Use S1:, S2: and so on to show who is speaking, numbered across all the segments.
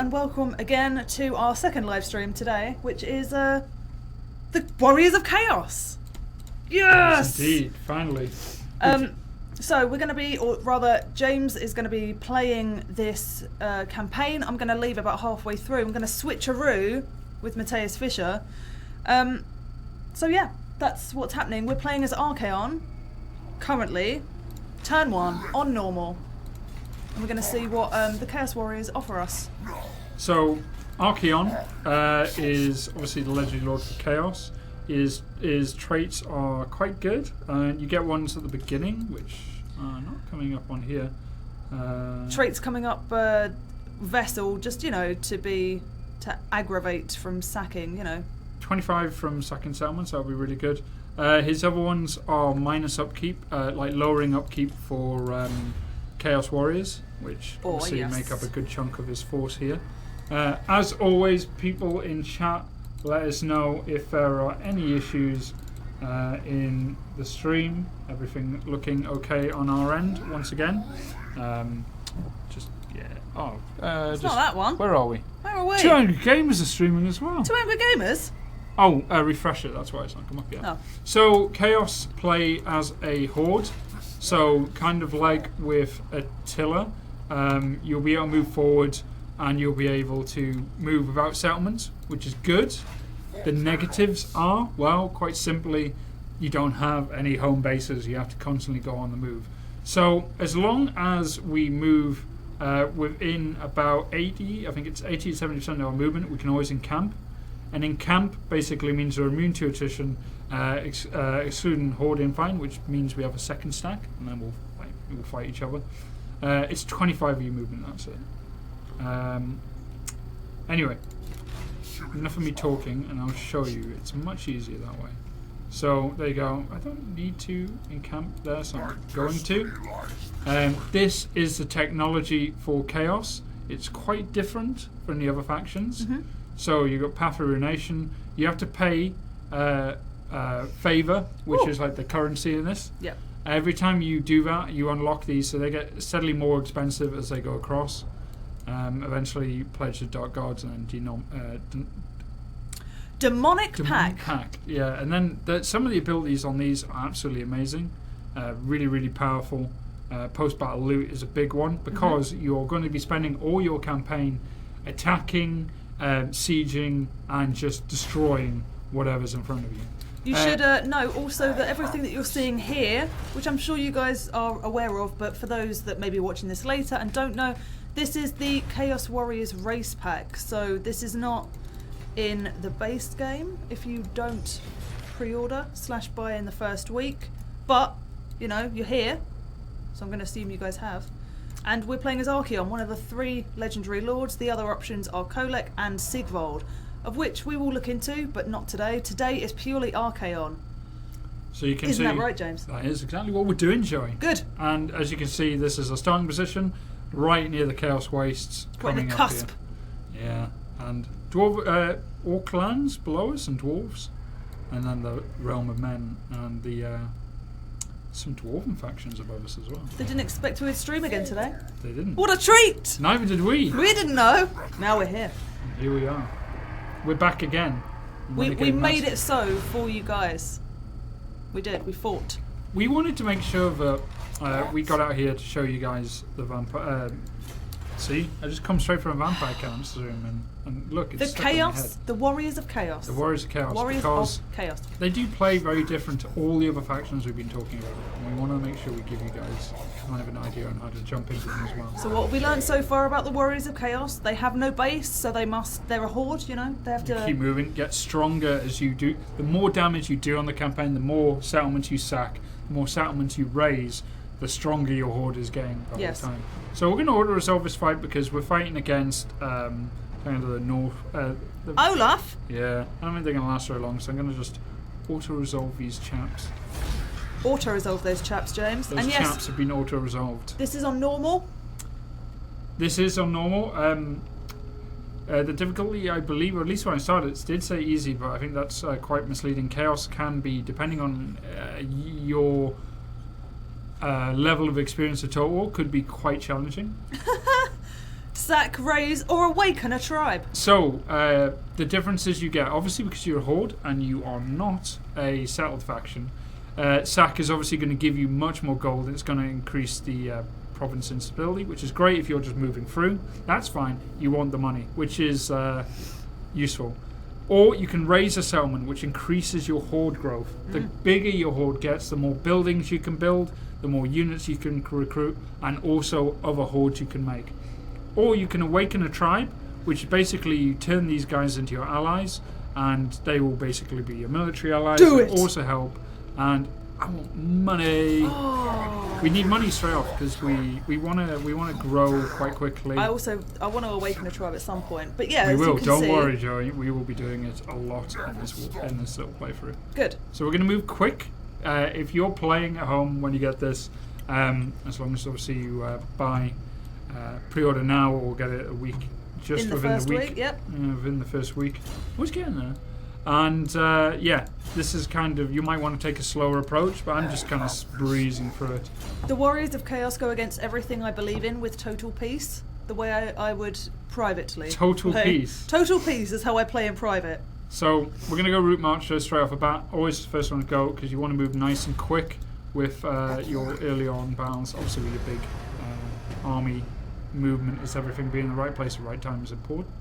S1: and welcome again to our second live stream today, which is the Warriors of Chaos. Yes!
S2: Indeed, finally.
S1: So we're going to be, or rather James is going to be playing this campaign. I'm going to leave about halfway through. I'm going to switcheroo with Matthias Fischer. So yeah, that's what's happening. We're playing as Archaon, currently, turn 1, on normal. And we're going to see what the Chaos Warriors offer us.
S2: So, Archaon is obviously the legendary lord for chaos. His traits are quite good. You get ones at the beginning, which are not coming up on here.
S1: Traits coming up, vessel, just, to aggravate from sacking,
S2: 25 from sacking settlements, that would be really good. His other ones are minus upkeep, like lowering upkeep for Chaos Warriors, which obviously make up a good chunk of his force here. As always, people in chat, let us know if there are any issues in the stream. Everything looking okay on our end, once again. It's
S1: not that one.
S2: Where are we?
S1: Where are we?
S2: 200 Gamers are streaming as well.
S1: 200 Gamers?
S2: Oh, refresh it, that's why it's not come up yet.
S1: Oh.
S2: So, Chaos play as a Horde. So, kind of like with Attila, you'll be able to move forward and you'll be able to move without settlements, which is good. The negatives are, well, quite simply, you don't have any home bases. You have to constantly go on the move. So, as long as we move within about 80, I think it's 80 to 70% of our movement, we can always encamp. And encamp basically means we're immune to attrition, excluding Horde infighting, which means we have a second stack, and then we'll fight each other. It's 25 EU movement, that's it. Anyway, enough of me talking, and I'll show you. It's much easier that way. So, there you go. I don't need to encamp there, so I'm going to. This is the technology for Chaos. It's quite different from the other factions. Mm-hmm. So you've got Path of Ruination. You have to pay favor, which is like the currency in this.
S1: Yep.
S2: Every time you do that, you unlock these, so they get steadily more expensive as they go across. Eventually, you pledge the Dark Gods and
S1: Demonic Pack.
S2: Yeah, and then some of the abilities on these are absolutely amazing. Really, really powerful. Post-battle loot is a big one because you're going to be spending all your campaign attacking, sieging, and just destroying whatever's in front of you.
S1: You should know also that everything that you're seeing here, which I'm sure you guys are aware of, but for those that may be watching this later and don't know, this is the Chaos Warriors race pack. So this is not in the base game if you don't pre-order / buy in the first week. But, you're here, so I'm going to assume you guys have. And we're playing as Archaon, one of the 3 legendary lords. The other options are Kolek and Sigvald, of which we will look into, but not today. Today is purely Archaon.
S2: So you can
S1: Isn't that right, James?
S2: That is exactly what we're doing, Joey.
S1: Good.
S2: And as you can see, this is a starting position, right near the Chaos Wastes.
S1: Quite in the cusp.
S2: Yeah, and all clans below us and dwarves, and then the realm of men and the some dwarven factions above us as well.
S1: They didn't expect we would stream again today.
S2: They didn't.
S1: What a treat!
S2: Neither did we.
S1: We didn't know. Now we're here.
S2: Here we are. We're back again.
S1: We made it so for you guys. We did. We fought.
S2: We wanted to make sure that we got out here to show you guys the vampire. See, I just come straight from a vampire camp zoom and look, it's
S1: the Chaos, the Warriors of Chaos.
S2: The Warriors of Chaos.
S1: Warriors
S2: because
S1: of Chaos.
S2: They do play very different to all the other factions we've been talking about, and we want to make sure we give you guys kind of an idea on how to jump into them as well.
S1: So what have we learned so far about the Warriors of Chaos? They have no base, so they're a horde, They have to
S2: keep moving, get stronger as you do. The more damage you do on the campaign, the more settlements you sack, the more settlements you raise, the stronger your horde is getting by the time. So we're going to auto-resolve this fight because we're fighting against kind of the north...
S1: Olaf?
S2: Yeah, I don't think they're going to last very long, so I'm going to just auto-resolve these chaps.
S1: Auto-resolve those chaps, James.
S2: Those chaps have been auto-resolved.
S1: This is on normal?
S2: This is on normal. The difficulty, I believe, or at least when I started, it did say easy, but I think that's quite misleading. Chaos can be, depending on your... level of experience at total, could be quite challenging.
S1: Sack, raise, or awaken a tribe.
S2: So, the differences you get, obviously because you're a horde and you are not a settled faction, sack is obviously going to give you much more gold. It's going to increase the province instability, which is great if you're just moving through. That's fine. You want the money, which is useful. Or you can raise a settlement, which increases your horde growth. The bigger your horde gets, the more buildings you can build, the more units you can recruit, and also other hordes you can make. Or you can awaken a tribe, which basically you turn these guys into your allies, and they will basically be your military allies.
S1: Do it!
S2: Also help. And I want money.
S1: Oh.
S2: We need money straight off because we want to grow quite quickly.
S1: I want to awaken a tribe at some point. But yeah,
S2: we
S1: as
S2: will.
S1: you can
S2: Don't
S1: see,
S2: worry, Joey. We will be doing it a lot in this little playthrough.
S1: Good.
S2: So we're going to move quick. If you're playing at home when you get this, as long as obviously you buy pre-order now or get it a week, just
S1: in the
S2: within
S1: first
S2: the week.
S1: Yep.
S2: Within the first week. I was getting there. And yeah, this is kind of, you might want to take a slower approach, but I'm just kind of breezing through it.
S1: The Warriors of Chaos go against everything I believe in with total peace, the way I would privately.
S2: Total
S1: play.
S2: peace.
S1: Total peace is how I play in private.
S2: So we're going to go route march straight off the bat. Always the first one to go because you want to move nice and quick with your early on bounds. Obviously with your big army movement is everything. Being in the right place at the right time is important.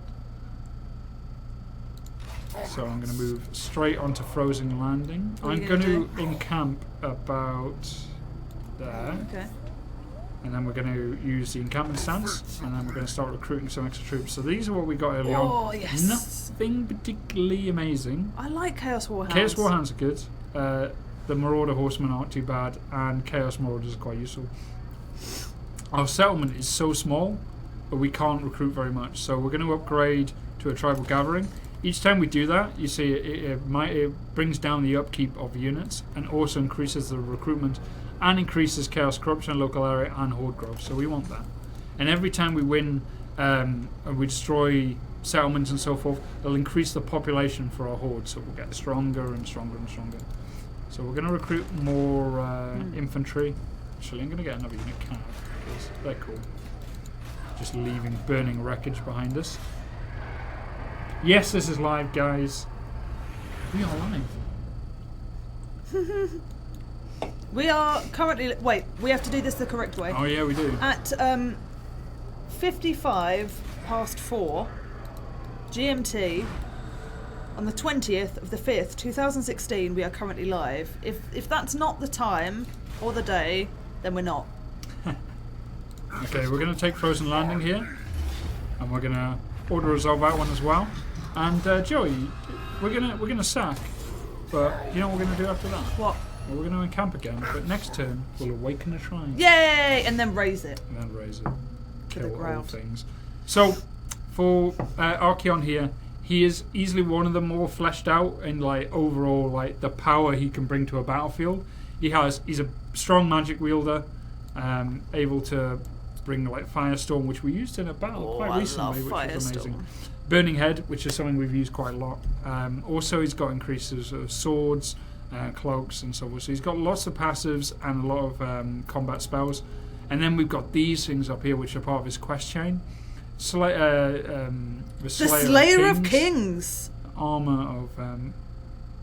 S2: So I'm going to move straight onto Frozen Landing. I'm going to encamp about there.
S1: Okay.
S2: And then we're going to use the encampment stance, and then we're going to start recruiting some extra troops. So these are what we got early on.
S1: Oh, yes.
S2: Nothing particularly amazing.
S1: I like Chaos Warhounds.
S2: Chaos Warhounds are good. The Marauder Horsemen aren't too bad, and Chaos Marauders are quite useful. Our settlement is so small, but we can't recruit very much. So we're going to upgrade to a tribal gathering. Each time we do that, you see it brings down the upkeep of units and also increases the recruitment and increases chaos corruption, local area, and horde growth. So we want that. And every time we win and we destroy settlements and so forth, it'll increase the population for our horde. So we'll get stronger and stronger and stronger. So we're going to recruit more infantry. Actually, I'm going to get another unit cav because they're cool. Just leaving burning wreckage behind us. Yes, this is live, guys. We are live.
S1: We are currently... Wait, we have to do this the correct way.
S2: Oh, yeah, we do.
S1: At 55 past 4 GMT on the 20th of the 5th, 2016, we are currently live. If that's not the time or the day, then we're not.
S2: Okay, we're going to take Frozen Landing here. And we're going to order resolve that one as well. And Joey, we're gonna sack, but you know what we're gonna do after that?
S1: What?
S2: Well, we're gonna encamp again, but next turn we'll awaken a tribe.
S1: Yay! And then raise it.
S2: And then raise it.
S1: To the
S2: Kill all
S1: ground.
S2: things. So for Archeon here, he is easily one of the more fleshed out in like overall like the power he can bring to a battlefield. He's a strong magic wielder, able to bring like Firestorm, which we used in a battle quite recently, which was amazing. Burning Head, which is something we've used quite a lot. Also, he's got increases of swords, cloaks, and so forth. So he's got lots of passives and a lot of combat spells. And then we've got these things up here, which are part of his quest chain. The
S1: Slayer of Kings.
S2: Armor of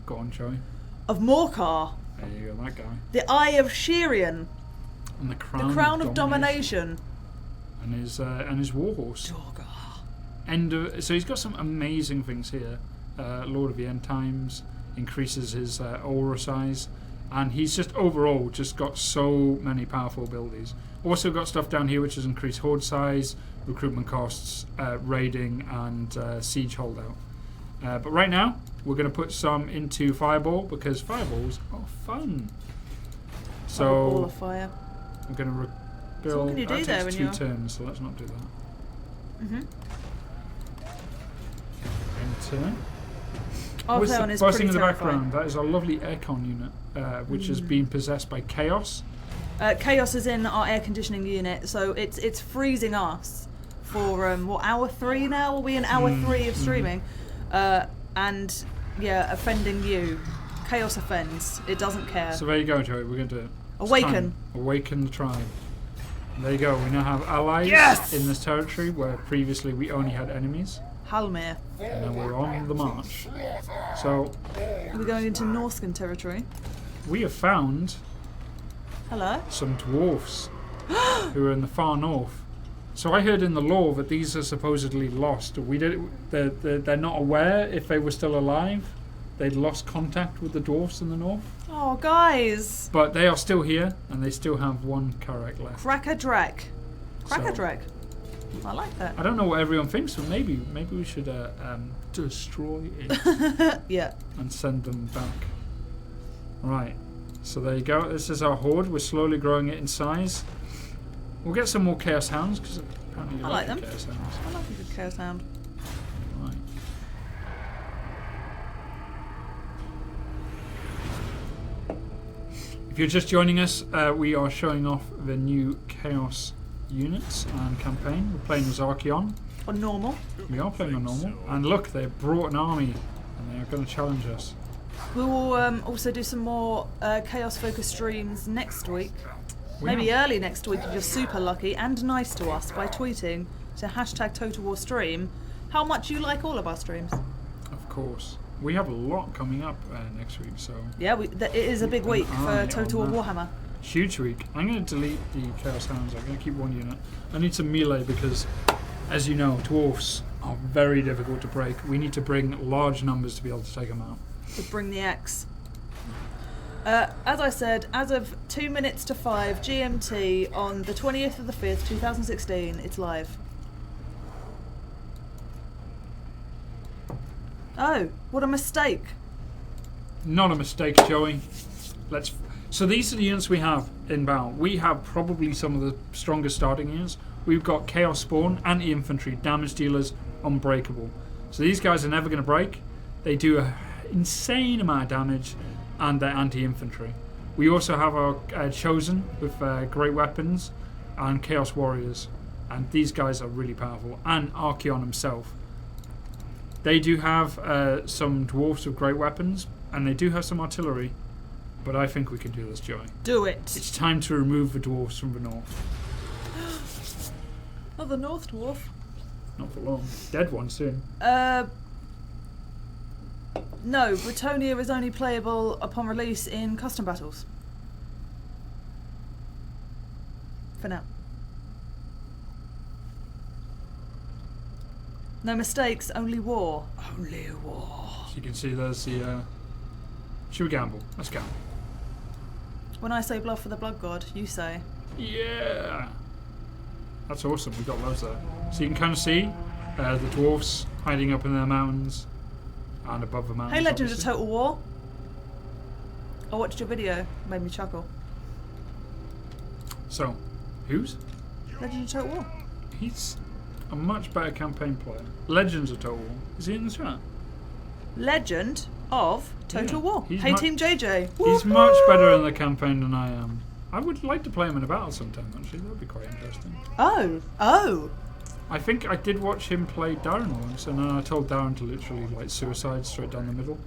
S2: go on, Joey.
S1: Of Morcar.
S2: There you go, that guy.
S1: The Eye of Shirian.
S2: And the
S1: Crown of Domination.
S2: And his warhorse.
S1: Dorgar.
S2: So he's got some amazing things here. Lord of the End Times increases his aura size, and he's just overall just got so many powerful abilities. Also got stuff down here which has increased horde size, recruitment costs, raiding, and siege holdout. But right now we're going to put some into Fireball because Fireballs are fun. So
S1: Ball of fire.
S2: I'm going to rebuild.
S1: So what can you do
S2: that
S1: there
S2: takes
S1: when
S2: 2 turns, so let's not do that. Enter.
S1: Our
S2: What's
S1: plan
S2: the
S1: is
S2: buzzing
S1: pretty
S2: in the
S1: terrifying.
S2: background? That is our lovely aircon unit, which has been possessed by chaos.
S1: Chaos is in our air conditioning unit, so it's freezing us for what, hour 3 now? Are we in hour 3 of streaming? And yeah, offending you. Chaos offends. It doesn't care.
S2: So there you go, Joey. We're going to do it. It's
S1: Awaken.
S2: time. Awaken the tribe. There you go. We now have allies
S1: Yes!
S2: in this territory where previously we only had enemies.
S1: Halmir.
S2: And then we're on the march. So
S1: We're going into Norscan territory.
S2: we have found
S1: Hello.
S2: some dwarfs who are in the far north. So I heard in the lore that these are supposedly lost. They're not aware if they were still alive. They'd lost contact with the dwarfs in the north.
S1: Oh, guys.
S2: But they are still here, and they still have one Karek left.
S1: Cracker-Drek.
S2: So-
S1: Cracker-Drek. I like that.
S2: I don't know what everyone thinks, but maybe we should destroy it
S1: Yeah.
S2: and send them back. Right. So there you go. This is our horde. We're slowly growing it in size. We'll get some more Chaos Hounds because apparently you
S1: I like
S2: the
S1: them.
S2: Chaos Hounds.
S1: I like a good chaos sound.
S2: Right. If you're just joining us, we are showing off the new Chaos units and campaign. We're playing as Archeon.
S1: On normal.
S2: We are playing on normal. And look, they've brought an army and they are going to challenge us.
S1: We will also do some more chaos-focused streams next week. Maybe
S2: have-
S1: early next week if you're super lucky and nice to us by tweeting to #TotalWarStream how much you like all of our streams.
S2: Of course. We have a lot coming up next week, so
S1: Yeah, it is a big week for Total War Warhammer.
S2: huge week. I'm going to delete the Chaos Hounds. I'm going to keep one unit. I need some melee because, as you know, dwarfs are very difficult to break. We need to bring large numbers to be able to take them out.
S1: To bring the axe. As I said, as of 2 minutes to 5 GMT on the 20th of the 5th, 2016, it's live. Oh, what a mistake.
S2: Not a mistake, Joey. So these are the units we have in battle. We have probably some of the strongest starting units. We've got Chaos Spawn, anti-infantry, damage dealers, unbreakable. So these guys are never going to break. They do an insane amount of damage, and they're anti-infantry. We also have our Chosen with great weapons and Chaos Warriors, and these guys are really powerful. And Archeon himself. They do have some dwarfs with great weapons, and they do have some artillery. But I think we can do this, Joey.
S1: Do it.
S2: It's time to remove the dwarfs from the north.
S1: Oh, the North Dwarf.
S2: Not for long. Dead one soon.
S1: No, Bretonia is only playable upon release in custom battles. For now. No mistakes, only war. Only war.
S2: So you can see there's the... should we gamble? Let's gamble.
S1: When I say bluff for the Blood God, you say.
S2: Yeah! That's awesome. We've got loads there. So you can kind of see the dwarfs hiding up in their mountains and above the mountains.
S1: Hey, Legends of
S2: obviously.
S1: Total War. I watched your video, made me chuckle.
S2: So, who's?
S1: Legends of Total War.
S2: He's a much better campaign player. Legends of Total War. Is he in the chat?
S1: Legend of Total
S2: Yeah,
S1: War.
S2: he's
S1: Hey,
S2: mu-
S1: Team JJ.
S2: He's much better in the campaign than I am. I would like to play him in a battle sometime, actually. That would be quite interesting.
S1: Oh.
S2: I think I did watch him play Darren once, and then I told Darren to literally suicide straight down the middle.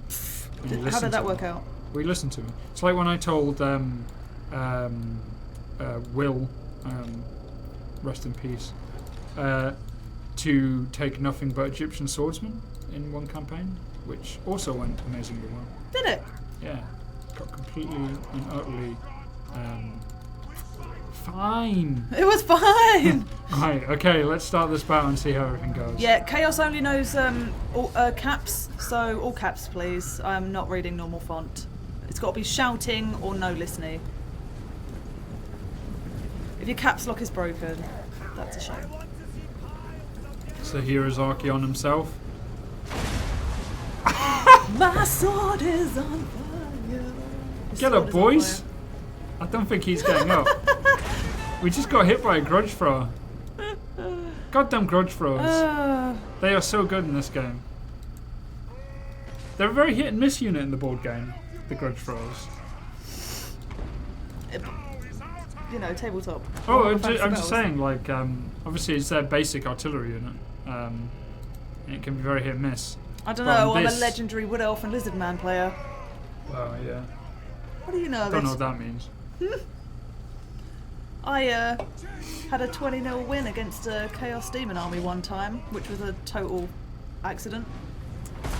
S2: And he
S1: How
S2: listened
S1: did that
S2: to
S1: work
S2: me.
S1: out?
S2: Well, he listened to me. It's like when I told Will, rest in peace, to take nothing but Egyptian swordsmen in one campaign, which also went amazingly well.
S1: Did it?
S2: Yeah, got completely and utterly fine.
S1: It was fine.
S2: Right, okay, let's start this battle and see how everything goes.
S1: Yeah, Chaos only knows all, caps, so all caps, please. I'm not reading normal font. It's got to be shouting or no listening. If your caps lock is broken, that's a shame.
S2: So here is Archeon himself.
S1: My sword is on fire. The
S2: Get
S1: sword
S2: up,
S1: is on
S2: boys!
S1: fire.
S2: I don't think he's getting up. We just got hit by a grudge thrower. Goddamn grudge throwers. They are so good in this game. They're a very hit and miss unit in the board game, the grudge throwers.
S1: You know, tabletop.
S2: Oh,
S1: Or
S2: I'm
S1: fancy
S2: just
S1: battles.
S2: saying, like, obviously it's their basic artillery unit. And it can be very hit and miss.
S1: I don't
S2: But
S1: know,
S2: on
S1: I'm a
S2: this-
S1: legendary Wood Elf and Lizard Man player.
S2: Well, yeah.
S1: What do you know of
S2: Don't know
S1: it?
S2: what that means.
S1: I had a 20-0 win against a Chaos Demon army one time, which was a total accident,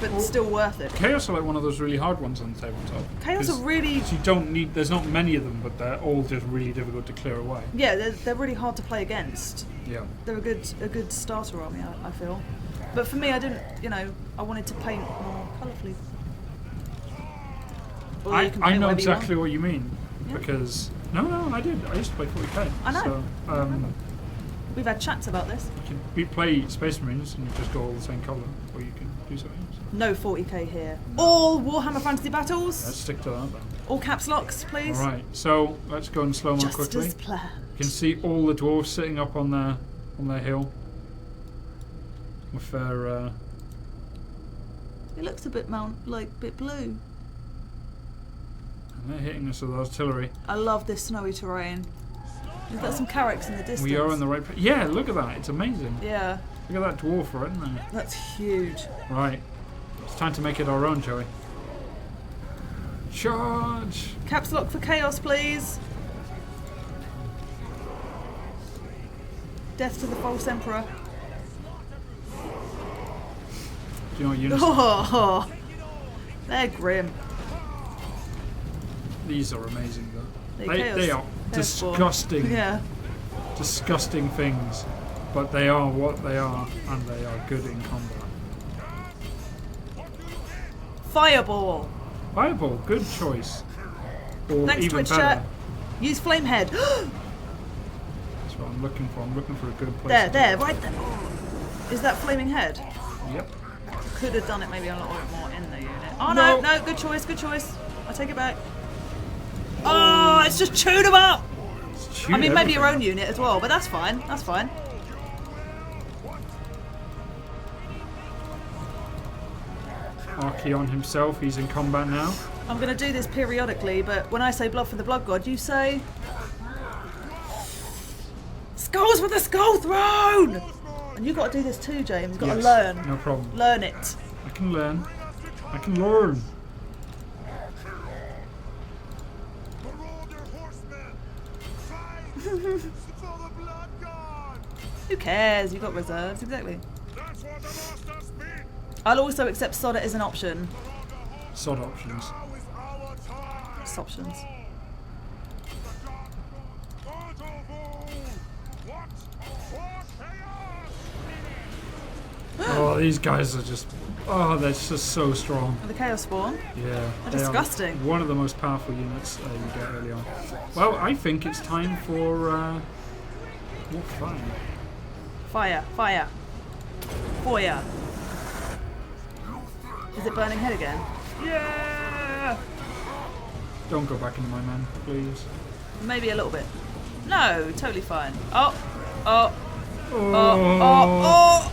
S1: but still worth it.
S2: Chaos are like one of those really hard ones on the tabletop.
S1: Chaos are really...
S2: You don't need... There's not many of them, but they're all just really difficult to clear away.
S1: Yeah, they're really hard to play against.
S2: Yeah.
S1: They're a good starter army, I feel. But for me, I didn't, I wanted to paint more colourfully.
S2: I know exactly what you mean,
S1: Yeah.
S2: because... No, I did. I used to play 40k.
S1: I know.
S2: So,
S1: We've had chats about this.
S2: you can play Space Marines and just go all the same colour, or you can do something else.
S1: No 40k here. All Warhammer Fantasy Battles.
S2: Let's stick to that then.
S1: All caps locks, please.
S2: Alright, so let's go in slow-mo
S1: Just
S2: quickly.
S1: as planned.
S2: You can see all the dwarves sitting up on their hill with their
S1: It looks a bit bit blue.
S2: and they're hitting us with artillery.
S1: I love this snowy terrain. We've got some carracks in the distance.
S2: We are in the right place. Yeah, look at that. It's amazing.
S1: Yeah,
S2: Look at that dwarf right in there.
S1: that's huge.
S2: Right. It's time to make it our own, Joey. Charge!
S1: Caps lock for chaos, please. Death to the false emperor.
S2: Do you know what units?
S1: Oh, they're grim.
S2: These are amazing though.
S1: They're
S2: They
S1: chaos.
S2: are
S1: Chaos spawn.
S2: disgusting.
S1: Yeah.
S2: Disgusting things. But they are what they are, and they are good in combat.
S1: Fireball.
S2: Fireball, good choice. Or
S1: Thanks,
S2: even
S1: Twitch
S2: better.
S1: chat. Use Flamehead.
S2: That's what I'm looking for. I'm looking for a good place.
S1: there, right there. Is that Flaming Head?
S2: Yep.
S1: Could have done it maybe a little bit more in the unit. Oh
S2: No.
S1: no, good choice. I take it back. Oh, it's just chewed them up. I mean, maybe your own unit as well, but that's fine. That's fine.
S2: Archeon himself, he's in combat now.
S1: I'm going to do this periodically, but when I say blood for the blood god, you say skulls for the skull throne. And you've got to do this too, James. You've got to
S2: Yes,
S1: learn.
S2: No problem.
S1: Learn it.
S2: I can learn. I can learn.
S1: Who cares? You've got reserves, exactly. I'll also accept Sodder as an option.
S2: Sod options.
S1: Just options.
S2: Oh, these guys are just... Oh, they're just so strong.
S1: The Chaos Spawn.
S2: Yeah.
S1: They're
S2: they are
S1: disgusting.
S2: one of the most powerful units you get early on. Well, I think it's time for... more fun.
S1: Fire. Fire. Is it Burning Head again?
S2: Yeah! Don't go back into my man, please.
S1: Maybe a little bit. No, totally fine. Oh.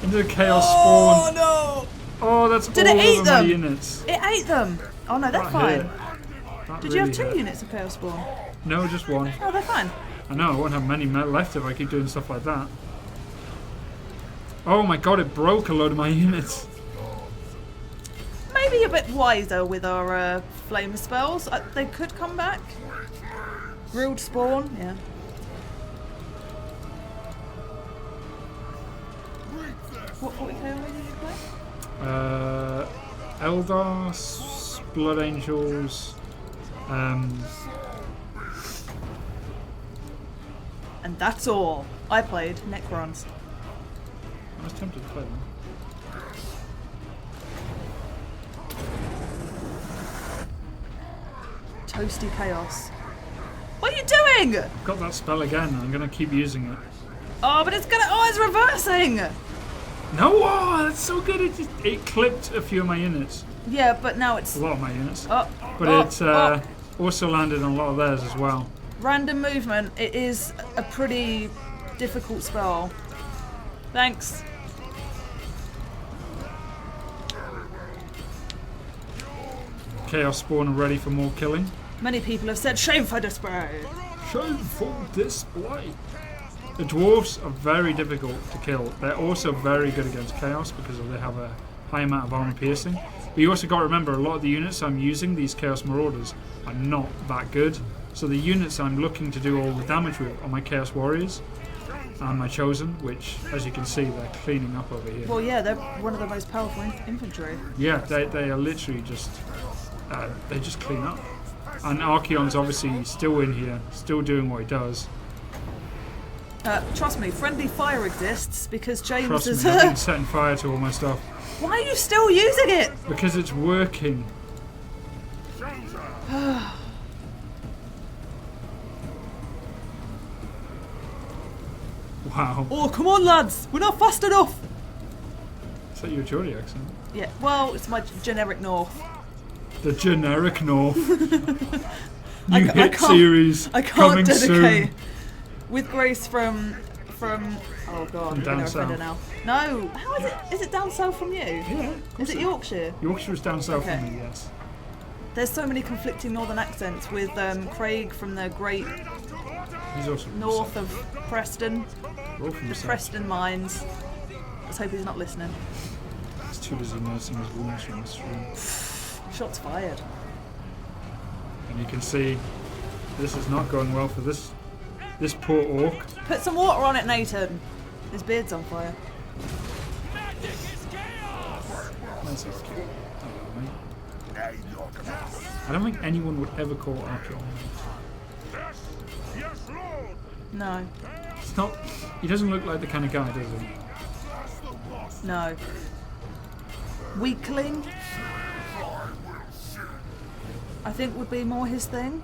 S2: Into the Chaos
S1: Oh
S2: Spawn.
S1: no!
S2: Oh, that's
S1: Did
S2: all
S1: it eat
S2: of my
S1: them?
S2: units.
S1: It ate them. Oh no, they're
S2: That
S1: fine.
S2: hurt. That
S1: Did you
S2: really
S1: have two
S2: hurt.
S1: units of Chaos Spawn?
S2: No, just one.
S1: Oh, they're fine.
S2: I know, I won't have many left if I keep doing stuff like that. Oh my god, it broke a load of my units.
S1: Maybe a bit wiser with our flame spells. They could come back. Grilled Spawn, yeah. What 40k army did you play?
S2: Eldar, Blood Angels,
S1: And that's all. I played Necrons.
S2: I was tempted to play them.
S1: Toasty Chaos. What are you doing?
S2: I've got that spell again, and I'm going to keep using it.
S1: Oh, but it's gonna. Oh, it's reversing.
S2: No, oh, that's so good. It clipped a few of my units.
S1: Yeah, but now it's.
S2: A lot of my units.
S1: Oh,
S2: But it also landed on a lot of theirs as well.
S1: Random movement. It is a pretty difficult spell. Thanks.
S2: Chaos Spawn are ready for more killing.
S1: Many people have said shame for display.
S2: Shameful display. The dwarves are very difficult to kill. They're also very good against chaos because they have a high amount of armor piercing. But you also got to remember a lot of the units I'm using, these Chaos Marauders, are not that good. So the units I'm looking to do all the damage with are my Chaos Warriors and my Chosen, which, as you can see, they're cleaning up over here.
S1: Well, yeah, they're one of the most powerful infantry.
S2: Yeah, they are literally just they just clean up. And Archeon's obviously still in here, still doing what he does.
S1: Trust me, friendly fire exists because James
S2: Trust
S1: is.
S2: me, I've been setting fire to all my stuff.
S1: Why are you still using it?
S2: Because it's working. Wow.
S1: Oh, come on, lads! We're not fast enough!
S2: Is that your Geordie accent?
S1: Yeah, well, it's my generic North.
S2: The generic North.
S1: I
S2: New hit
S1: can't-
S2: series
S1: I can't
S2: coming
S1: dedicate.
S2: soon.
S1: With grace from oh god,
S2: From down
S1: I'm offended now. No, how is it? Is it down south from you?
S2: Yeah, of
S1: Is
S2: course
S1: it Yorkshire?
S2: Yorkshire's down south
S1: Okay.
S2: from me, yes.
S1: There's so many conflicting northern accents with Craig from the great
S2: He's also from
S1: north
S2: the
S1: of Preston,
S2: south. We're all from
S1: the
S2: the south.
S1: Preston mines. Let's hope he's not listening.
S2: He's too busy nursing his wounds from the stream.
S1: Shots fired.
S2: And you can see this is not going well for this poor orc.
S1: Put some water on it, Nathan. His beard's on fire.
S2: That's okay. I don't think anyone would ever call Archeon.
S1: No,
S2: It's not. He doesn't look like the kind of guy, does he?
S1: no. Weakling, I think would be more his thing.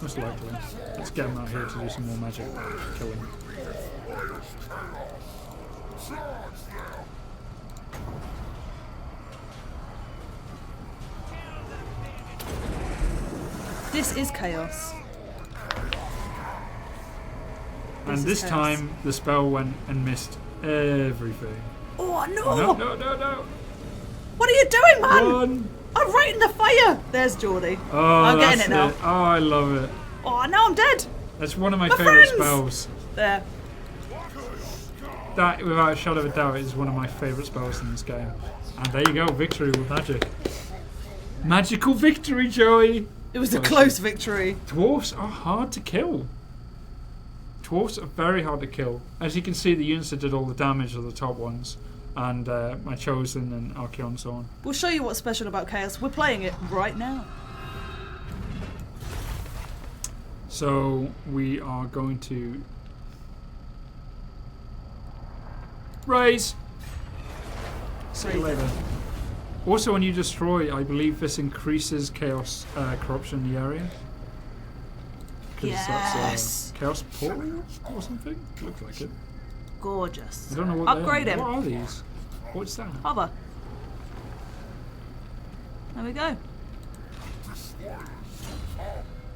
S2: Most likely. Let's get him out here to do some more magic killing.
S1: This is chaos.
S2: And
S1: is
S2: this
S1: chaos.
S2: time the spell went and missed everything.
S1: Oh no!
S2: No.
S1: What are you doing, man?
S2: Run!
S1: I'm right in the fire. There's Geordie.
S2: Oh,
S1: I'm getting
S2: that's
S1: it now.
S2: Oh, I love it.
S1: Oh, now I'm dead.
S2: That's one of my
S1: My
S2: favourite
S1: friends!
S2: spells.
S1: There.
S2: That, without a shadow of a doubt, is one of my favourite spells in this game. And there you go, victory with magic. Magical victory, Joey!
S1: It was a
S2: Bless
S1: close victory.
S2: Dwarves are hard to kill. Dwarves are very hard to kill. As you can see, the units that did all the damage are the top ones. And my Chosen and Archeon and so on.
S1: We'll show you what's special about chaos. We're playing it right now.
S2: So we are going to raise. See you later. Also, when you destroy, I believe this increases chaos corruption in the area. 'Cause
S1: Yes.
S2: that's chaos portal or something. Looks like it.
S1: Gorgeous.
S2: I don't know what
S1: Upgrade
S2: they are.
S1: him.
S2: What are these? What's that?
S1: Hover. There we go.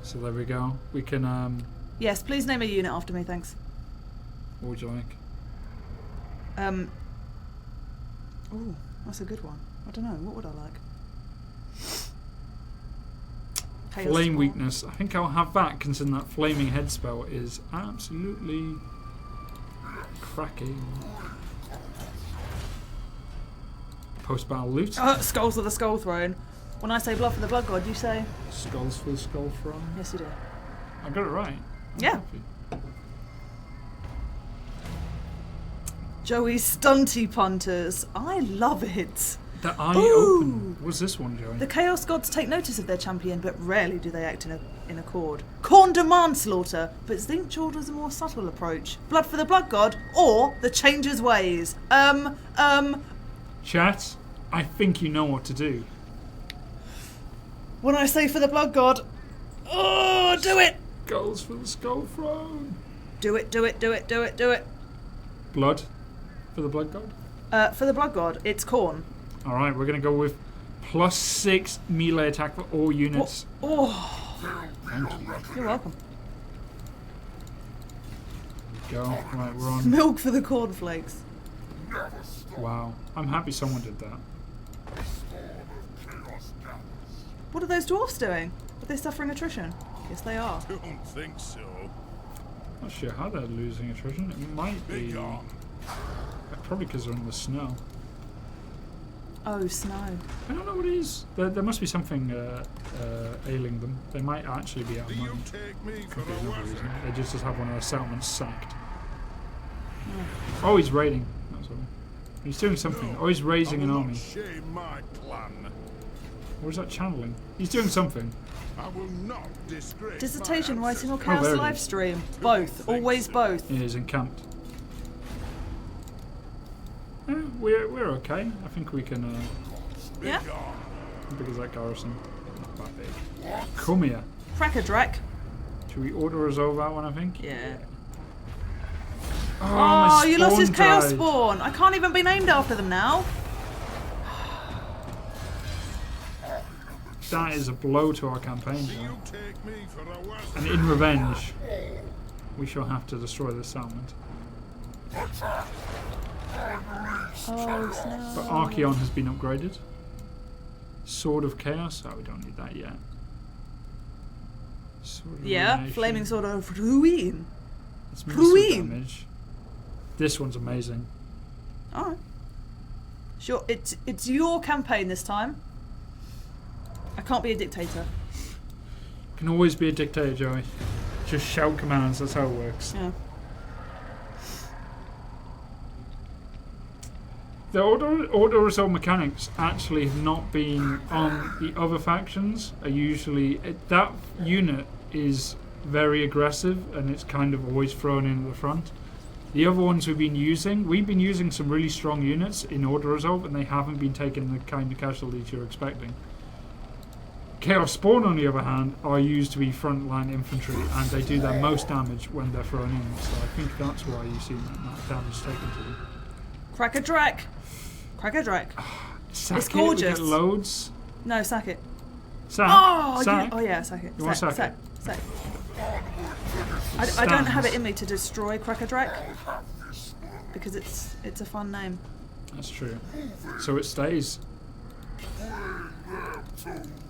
S2: So there we go. We can.
S1: Yes, please name a unit after me, thanks.
S2: What would you like?
S1: Ooh, that's a good one. I don't know, what would I like? Chaos
S2: Flame
S1: Spawn.
S2: weakness. I think I'll have that, considering that flaming head spell is absolutely cracking. Post-battle loot.
S1: Skulls of the Skull Throne. When I say blood for the Blood God, you say?
S2: Skulls for the skull throne.
S1: Yes, you do.
S2: I got it right. I'm
S1: Yeah.
S2: happy.
S1: Joey's stunty punters. I love it.
S2: The eye
S1: Ooh.
S2: open. What's this one, Joey?
S1: The Chaos Gods take notice of their champion, but rarely do they act in accord. Khorne demands slaughter, but Zinch orders a more subtle approach. Blood for the Blood God, or the Changer's Ways.
S2: Chat, I think you know what to do.
S1: When I say for the Blood God, oh, do it!
S2: Skulls for the skull throne.
S1: Do it, do it, do it, do it, do it.
S2: Blood for the blood god.
S1: For the Blood God, it's Khorne.
S2: Alright, we're going to go with +6 melee attack for all units.
S1: Oh,
S2: Thank you.
S1: you're welcome.
S2: Go. Right, we're on.
S1: Milk for the cornflakes.
S2: Wow. I'm happy someone did that.
S1: What are those dwarfs doing? Are they suffering attrition? Yes, they are.
S3: Don't think so.
S2: Not sure how they're losing attrition. It might be. Probably because they're in the snow.
S1: Oh, snow.
S2: I don't know what it is. There must be something ailing them. They might actually be out of money. Could be another reason. They just have one of their settlements sacked. Oh, he's raiding. That's all. He's doing something. Oh, he's raising an army. Or is that channeling? He's doing something.
S3: I will not disgrace
S1: Dissertation, writing, or
S2: there
S1: chaos
S2: it
S1: live
S2: is.
S1: stream? Both. Always both.
S2: He is encamped. We're okay. I think we can.
S1: Yeah?
S2: How big is that garrison? Not that big. Come here.
S1: Crackerdrak.
S2: Should we auto resolve that one? I think.
S1: Yeah.
S2: Oh,
S1: Oh,
S2: my
S1: you lost his
S2: spawn
S1: chaos
S2: died.
S1: spawn. I can't even be named after them now.
S2: That is a blow to our campaign.
S3: You
S2: Though.
S3: take me for a was
S2: And in revenge, we shall have to destroy this settlement.
S1: Oh, snow.
S2: But Archeon has been upgraded. Sword of Chaos. Oh, we don't need that yet. Sword of
S1: Yeah,
S2: Illumination.
S1: flaming sword of ruin.
S2: It's missile
S1: Ruin.
S2: damage. This one's amazing.
S1: Alright. Sure, it's your campaign this time. I can't be a dictator.
S2: Can always be a dictator, Joey. Just shout commands. That's how it works.
S1: Yeah.
S2: The auto resolve mechanics actually have not been on the other factions. Are usually that unit is very aggressive and it's kind of always thrown in at the front. The other ones we've been using some really strong units in auto resolve, and they haven't been taking the kind of casualties you're expecting. Chaos Spawn, on the other hand, are used to be frontline infantry, and they do their most damage when they're thrown in. So I think that's why you see that damage taken to them.
S1: Crackerdrak. Crackerdrak.
S2: Sack
S1: It's
S2: it, we
S1: gorgeous.
S2: get loads.
S1: No, sack it.
S2: Sack.
S1: Oh,
S2: sack.
S1: yeah, sack it.
S2: You want
S1: sack,
S2: sack
S1: sack, sack. I don't have it in me to destroy Crackerdrak because it's a fun name.
S2: That's true. So it stays.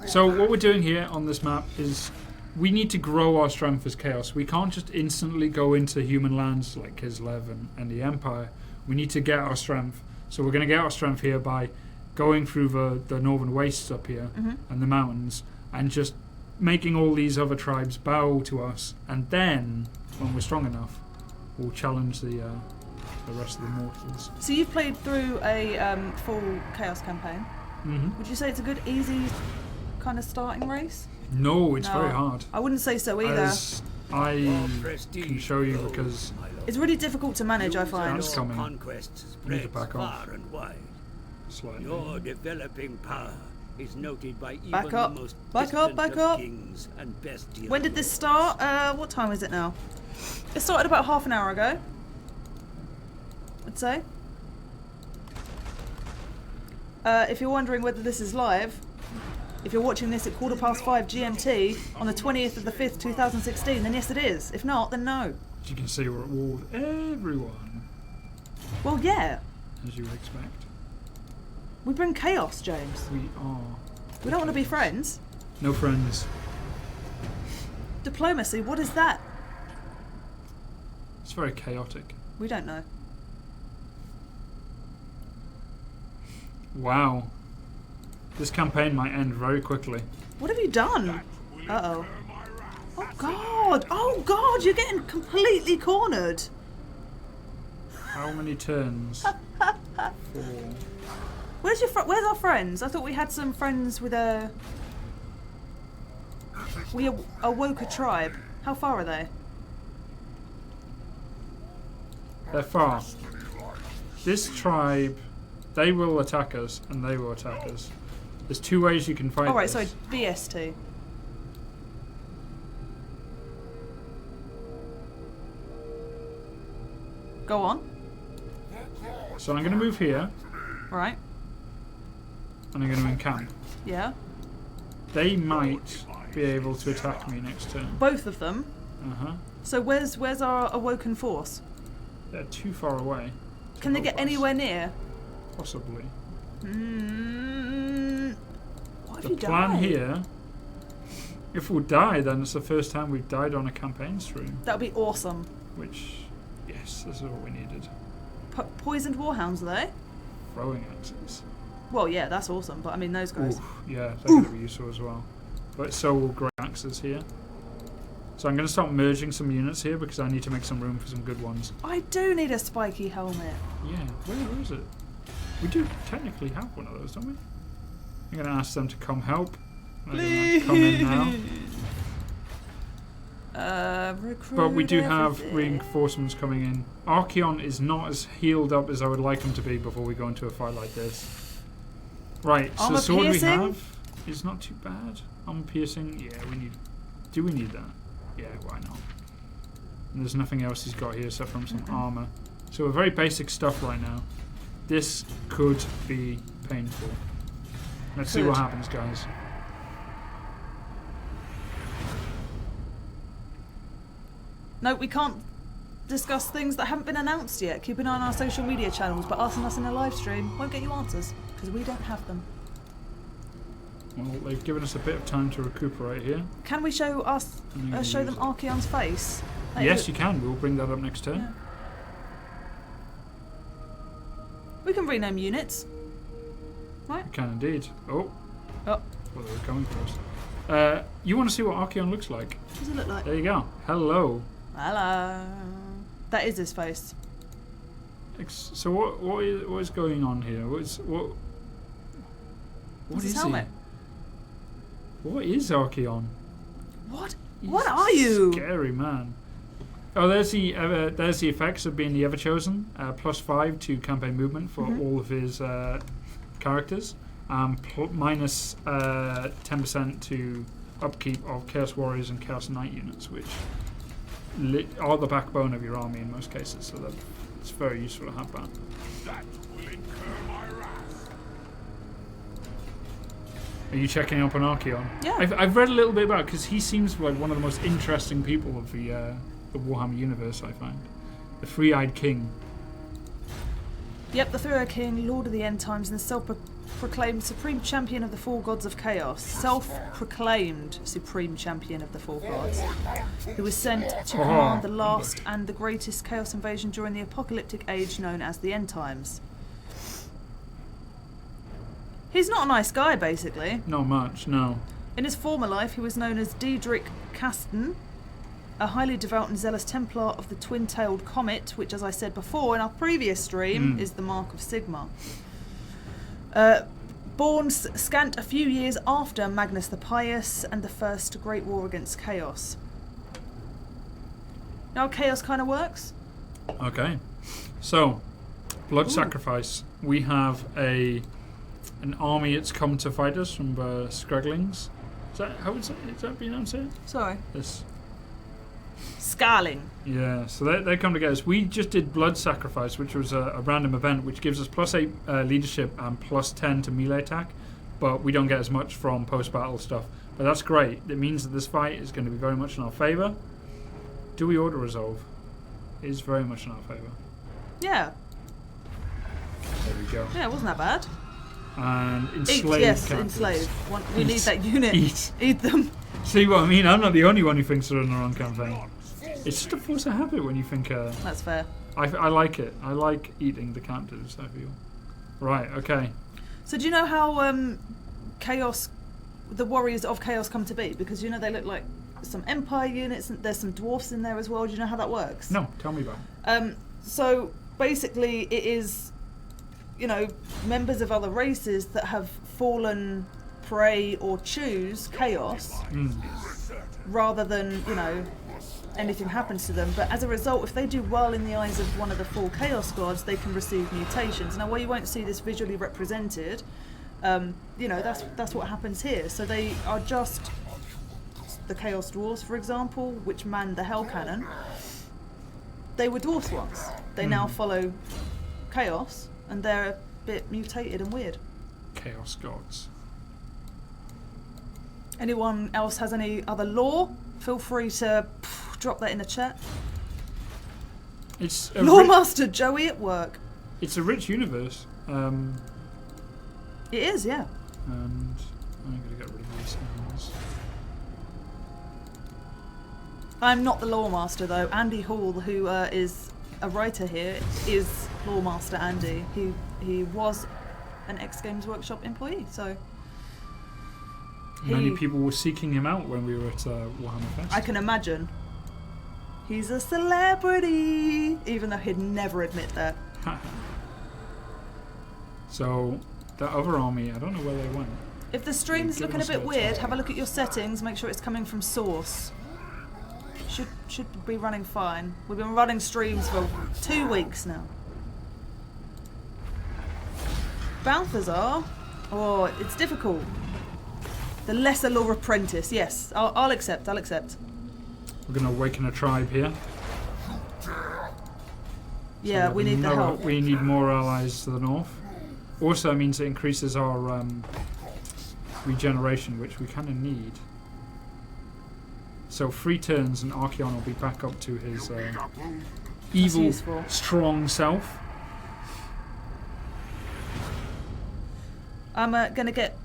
S2: So what we're doing here on this map is we need to grow our strength as Chaos. We can't just instantly go into human lands like Kislev and the Empire. We need to get our strength. So we're going to get our strength here by going through the northern wastes up here and the mountains and just making all these other tribes bow to us. And then, when we're strong enough, we'll challenge the rest of the mortals.
S1: So you've played through a full Chaos campaign. Would you say it's a good, easy kind of starting race?
S2: No, it's
S1: No.
S2: very hard.
S1: I wouldn't say so either.
S2: As I can show you because
S1: It's really difficult to manage, I find.
S2: That's coming.
S4: Conquests
S2: We need to
S4: spread
S2: back off.
S4: far and wide.
S2: slightly.
S4: Your developing power is noted by even
S1: Back up.
S4: the most
S1: Back up,
S4: distant
S1: back
S4: of
S1: up.
S4: kings and bestial.
S1: When did this start? What time is it now? It started about half an hour ago, I'd say. If you're wondering whether this is live, if you're watching this at 5:15 GMT on the 20th of the 5th, 2016, then yes it is. If not, then no.
S2: As you can see, we're at war with everyone,
S1: Well, yeah.
S2: as you would expect.
S1: We bring chaos, James.
S2: We are.
S1: We don't want to be friends.
S2: No friends.
S1: Diplomacy, what is that?
S2: It's very chaotic.
S1: We don't know.
S2: Wow. This campaign might end very quickly.
S1: What have you done? Uh-oh. Oh, God. Oh, God, you're getting completely cornered.
S2: How many turns? 4.
S1: Where's our friends? I thought we had some friends with a... We awoke a tribe. How far are they?
S2: They're far. This tribe, they will attack us, and they will attack us. There's 2 ways you can fight
S1: Alright,
S2: this.
S1: so BST. Go on.
S2: So I'm going to move here,
S1: Right.
S2: and I'm going to encamp.
S1: Yeah.
S2: They might be able to attack me next turn.
S1: Both of them.
S2: Uh-huh.
S1: So where's our awoken force?
S2: They're too far away. to
S1: Can they
S2: help
S1: get
S2: us.
S1: anywhere near?
S2: Possibly.
S1: What have
S2: The
S1: you
S2: plan
S1: done?
S2: here, if we die, then it's the first time we've died on a campaign stream.
S1: That would be awesome.
S2: Which, yes, this is what we needed.
S1: Poisoned warhounds, are they?
S2: Throwing axes.
S1: Well, yeah, that's awesome. But I mean, those guys.
S2: Ooh, yeah, they're going to be useful as well. But so will great axes here. So I'm going to start merging some units here because I need to make some room for some good ones.
S1: I do need a spiky helmet.
S2: Yeah, where is it? We do technically have one of those, don't we? I'm going to ask them to come help. They're going to come in now. But we do have reinforcements coming in. Archeon is not as healed up as I would like him to be before we go into a fight like this. Right, so the sword we have is not too bad. Armor piercing, yeah, we need... Do we need that? Yeah, why not? And there's nothing else he's got here except from some armor. So we're very basic stuff right now. This could be painful. Let's see what happens, guys.
S1: No, we can't discuss things that haven't been announced yet. Keep an eye on our social media channels, but asking us in a live stream won't get you answers, because we don't have them.
S2: Well, they've given us a bit of time to recuperate here.
S1: Can we show show them Archeon's face?
S2: Yes, you can. We'll bring that up next turn.
S1: Yeah. We can rename units. Right?
S2: We can indeed. Oh.
S1: Oh.
S2: Well, they were coming for us. You want to see what Archeon looks like?
S1: What does it look like?
S2: There you go. Hello.
S1: Hello. That is his face.
S2: So what is going on here? What
S1: What's his
S2: is
S1: helmet?
S2: he? What is Archeon?
S1: What?
S2: He's
S1: What are you?
S2: Scary man. Oh, there's the effects of being the Everchosen. +5 to campaign movement for all of his characters. Minus 10% to upkeep of Chaos Warriors and Chaos Knight units, which are the backbone of your army in most cases. So that it's very useful to have that.
S3: That will incur my wrath.
S2: Are you checking up on Archeon?
S1: Yeah.
S2: I've read a little bit about it because he seems like one of the most interesting people of the Warhammer universe, I find. The Three-Eyed King.
S1: Yep, the Three-Eyed King, Lord of the End Times, and the self-proclaimed Supreme Champion of the Four Gods of Chaos. Self-proclaimed Supreme Champion of the Four Gods. Who was sent to command the last and the greatest Chaos invasion during the apocalyptic age known as the End Times. He's not a nice guy, basically.
S2: Not much, no.
S1: In his former life, he was known as Diedrich Kasten, a highly devout and zealous Templar of the twin-tailed comet, which, as I said before in our previous stream, is the Mark of Sigma. Born scant a few years after Magnus the Pious and the First Great War against Chaos. Now, Chaos kind of works.
S2: Okay. So, blood sacrifice. We have an army that's come to fight us from Scragglings. Is that being answered?
S1: Sorry.
S2: This.
S1: Scarling.
S2: Yeah, so they come to get us. We just did blood sacrifice, which was a random event, which gives us +8 leadership and +10 to melee attack, but we don't get as much from post-battle stuff. But that's great. It means that this fight is going to be very much in our favour. Do we auto-resolve? It is very much in our favour.
S1: Yeah.
S2: There we go.
S1: Yeah, it wasn't that bad.
S2: And enslave
S1: Yes,
S2: captives.
S1: enslave. We need that unit.
S2: Eat
S1: them.
S2: See what I mean? I'm not the only one who thinks they're in the wrong campaign. It's just a force of habit when you think...
S1: That's fair.
S2: I like it. I like eating the captives, I feel. Right, okay.
S1: So do you know how Chaos, the warriors of Chaos come to be? Because, you know, they look like some Empire units, and there's some dwarfs in there as well. Do you know how that works?
S2: No, tell me about it.
S1: So basically it is, you know, members of other races that have fallen prey or choose Chaos rather than, you know, anything happens to them. But as a result, if they do well in the eyes of one of the 4 Chaos Gods, they can receive mutations. Now, while you won't see this visually represented, you know, that's what happens here. So they are just the Chaos Dwarves, for example, which man the Hell Cannon. They were dwarfs once. They now follow Chaos, and they're a bit mutated and weird.
S2: Chaos Gods.
S1: Anyone else has any other lore? Feel free to drop that in the chat.
S2: It's
S1: Lawmaster Joey at work.
S2: It's a rich universe.
S1: It is, yeah.
S2: And I'm going to get rid of these things.
S1: I'm not the Lawmaster, though. Andy Hall, who is a writer here, is Lawmaster Andy. He was an ex-Games Workshop employee. So
S2: Many people were seeking him out when we were at Warhammer Fest.
S1: I can imagine. He's a celebrity, even though he'd never admit that.
S2: So, the other army, I don't know where they went.
S1: If the stream's looking a bit weird, have a look at your settings, make sure it's coming from source. Should be running fine. We've been running streams for 2 weeks now. Balthazar? Oh, it's difficult. The Lesser Law Apprentice, yes. I'll accept, I'll accept.
S2: We're going to awaken a tribe here.
S1: Yeah,
S2: So
S1: we need the help.
S2: We need more allies to the north. Also, it means it increases our regeneration, which we kind of need. So 3 turns and Archeon will be back up to his evil,
S1: useful.
S2: strong self.
S1: I'm going to get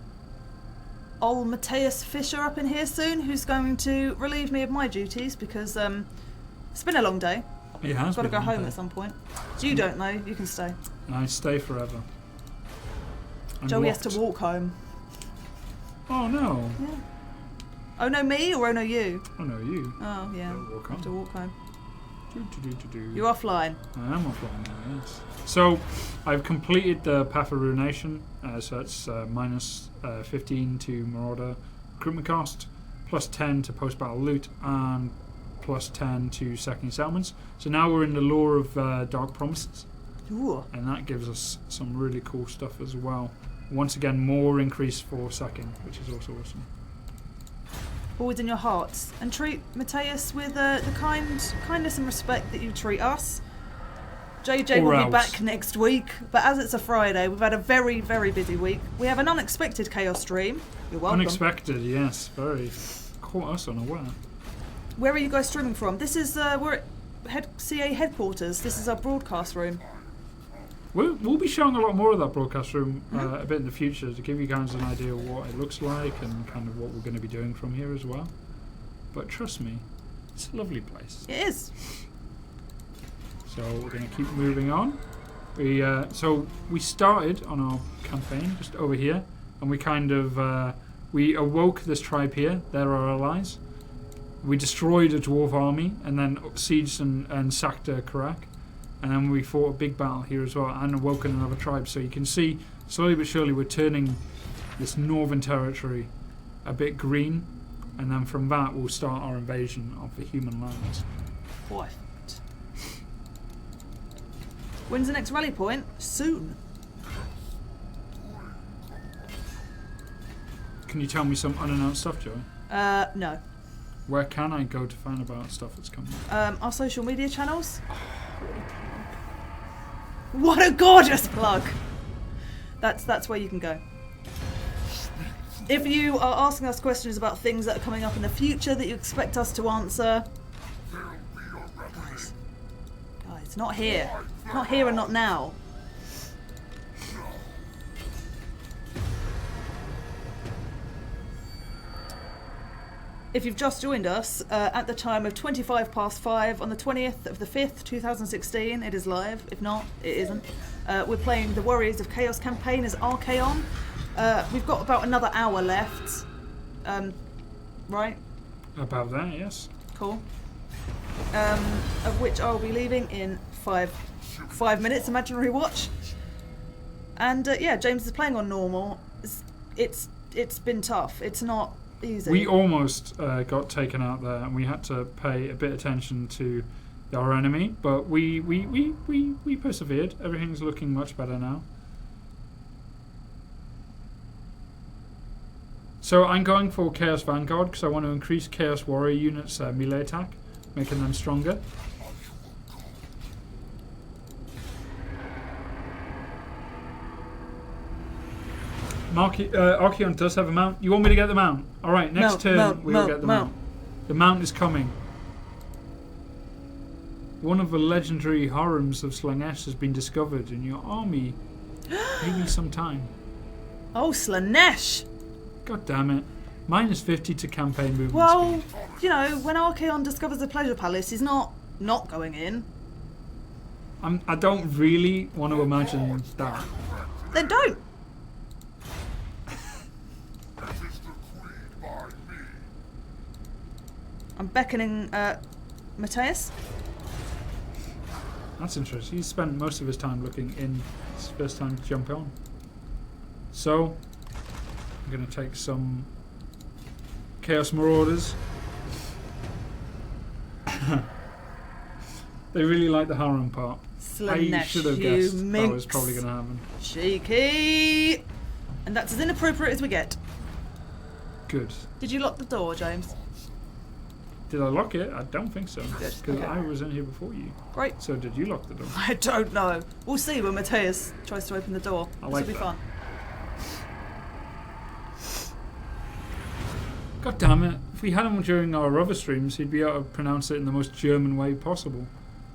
S1: old Matthias Fischer up in here soon, who's going to relieve me of my duties because it's been a long day.
S2: It has
S1: I've got to
S2: been
S1: go
S2: a long
S1: home
S2: day.
S1: at some point. You don't know, you can stay.
S2: I stay forever. I'm
S1: Joey has to
S2: locked.
S1: walk home.
S2: Oh no.
S1: Yeah. Oh no me or oh no you?
S2: Oh no, you.
S1: Oh yeah,
S2: Don't walk
S1: I have to
S2: home.
S1: walk home.
S2: Do.
S1: You're offline.
S2: I am offline now, yes. So, I've completed the Path of Ruination, so it's minus 15 to Marauder recruitment cost, plus 10 to post-battle loot, and plus 10 to sacking settlements. So now we're in the lore of Dark Promises,
S1: Ooh.
S2: and that gives us some really cool stuff as well. Once again, more increase for sacking, which is also awesome.
S1: Always in your hearts, and treat Matthias with the kindness and respect that you treat us. JJ
S2: Or
S1: will
S2: else.
S1: be back next week, but as it's a Friday, we've had a very, very busy week. We have an unexpected Chaos stream. You're welcome.
S2: Unexpected, yes, very. Caught us unaware.
S1: Where are you guys streaming from? This is we're at CA headquarters. This is our broadcast room.
S2: We'll be showing a lot more of that broadcast room a bit in the future to give you guys an idea of what it looks like and kind of what we're going to be doing from here as well. But trust me, it's a lovely place.
S1: It is.
S2: So we're going to keep moving on. So we started on our campaign just over here, and we kind of we awoke this tribe here. They're our allies. We destroyed a dwarf army and then sieged and sacked Karak. And then we fought a big battle here as well and awoken another tribe. So you can see, slowly but surely, we're turning this northern territory a bit green. And then from that, we'll start our invasion of the human lands.
S1: Perfect. When's the next rally point? Soon.
S2: Can you tell me some unannounced stuff, Joey?
S1: No.
S2: Where can I go to find about stuff that's coming?
S1: Our social media channels. What a gorgeous plug! That's where you can go. If you are asking us questions about things that are coming up in the future that you expect us to answer, guys, not here. Not here and not now. If you've just joined us, at the time of 25 past 5 on the 20th of the 5th, 2016, it is live. If not, it isn't. We're playing the Warriors of Chaos campaign as Archeon. We've got about another hour left. Right?
S2: About that, yes.
S1: Cool. Of which I'll be leaving in 5 minutes, imaginary watch. And yeah, James is playing on normal. It's been tough. It's not easy.
S2: We almost got taken out there, and we had to pay a bit of attention to our enemy, but we persevered. Everything's looking much better now. So I'm going for Chaos Vanguard because I want to increase Chaos Warrior units' melee attack, making them stronger. Archeon does have a mount. You want me to get the mount? Alright, next turn we'll get the mount. The mount is coming. One of the legendary harems of Slaanesh has been discovered in your army. Give me some time.
S1: Oh, Slaanesh!
S2: God damn it. Minus 50 to campaign movement
S1: Well,
S2: speed.
S1: you know, when Archeon discovers the Pleasure Palace, he's not going in.
S2: I don't really want to imagine that.
S1: Then don't. I'm beckoning Matthias.
S2: That's interesting. He's spent most of his time looking in. It's his first time to jump on. So, I'm going to take some Chaos Marauders. They really like the harem part. I should have guessed that was probably going to happen.
S1: Cheeky! And that's as inappropriate as we get.
S2: Good.
S1: Did you lock the door, James?
S2: Did I lock it? I don't think so.
S1: Good.
S2: Because
S1: Okay.
S2: I was in here before you.
S1: Great.
S2: So did you lock the door?
S1: I don't know. We'll see when Matthias tries to open the door.
S2: I
S1: This
S2: like
S1: will be
S2: that.
S1: fun.
S2: God damn it. If we had him during our other streams, he'd be able to pronounce it in the most German way possible.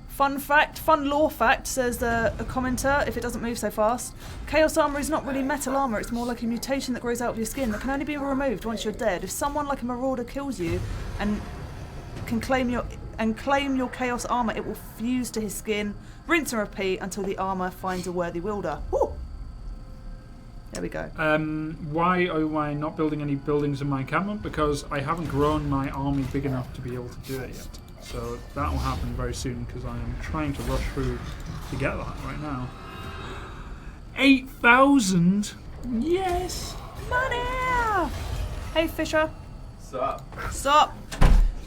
S1: Fun fact, fun lore fact, says a commenter, if it doesn't move so fast. Chaos armor is not really metal armor, it's more like a mutation that grows out of your skin that can only be removed once you're dead. If someone like a marauder kills you and can claim your chaos armor, it will fuse to his skin, rinse and repeat until the armor finds a worthy wielder. Woo! There we go.
S2: Why am I not building any buildings in my encampment? Because I haven't grown my army big enough to be able to do it yet. So that will happen very soon because I am trying to rush through to get that right now. 8,000! Yes!
S1: Money! Hey Fisher.
S5: Sup?
S1: Stop.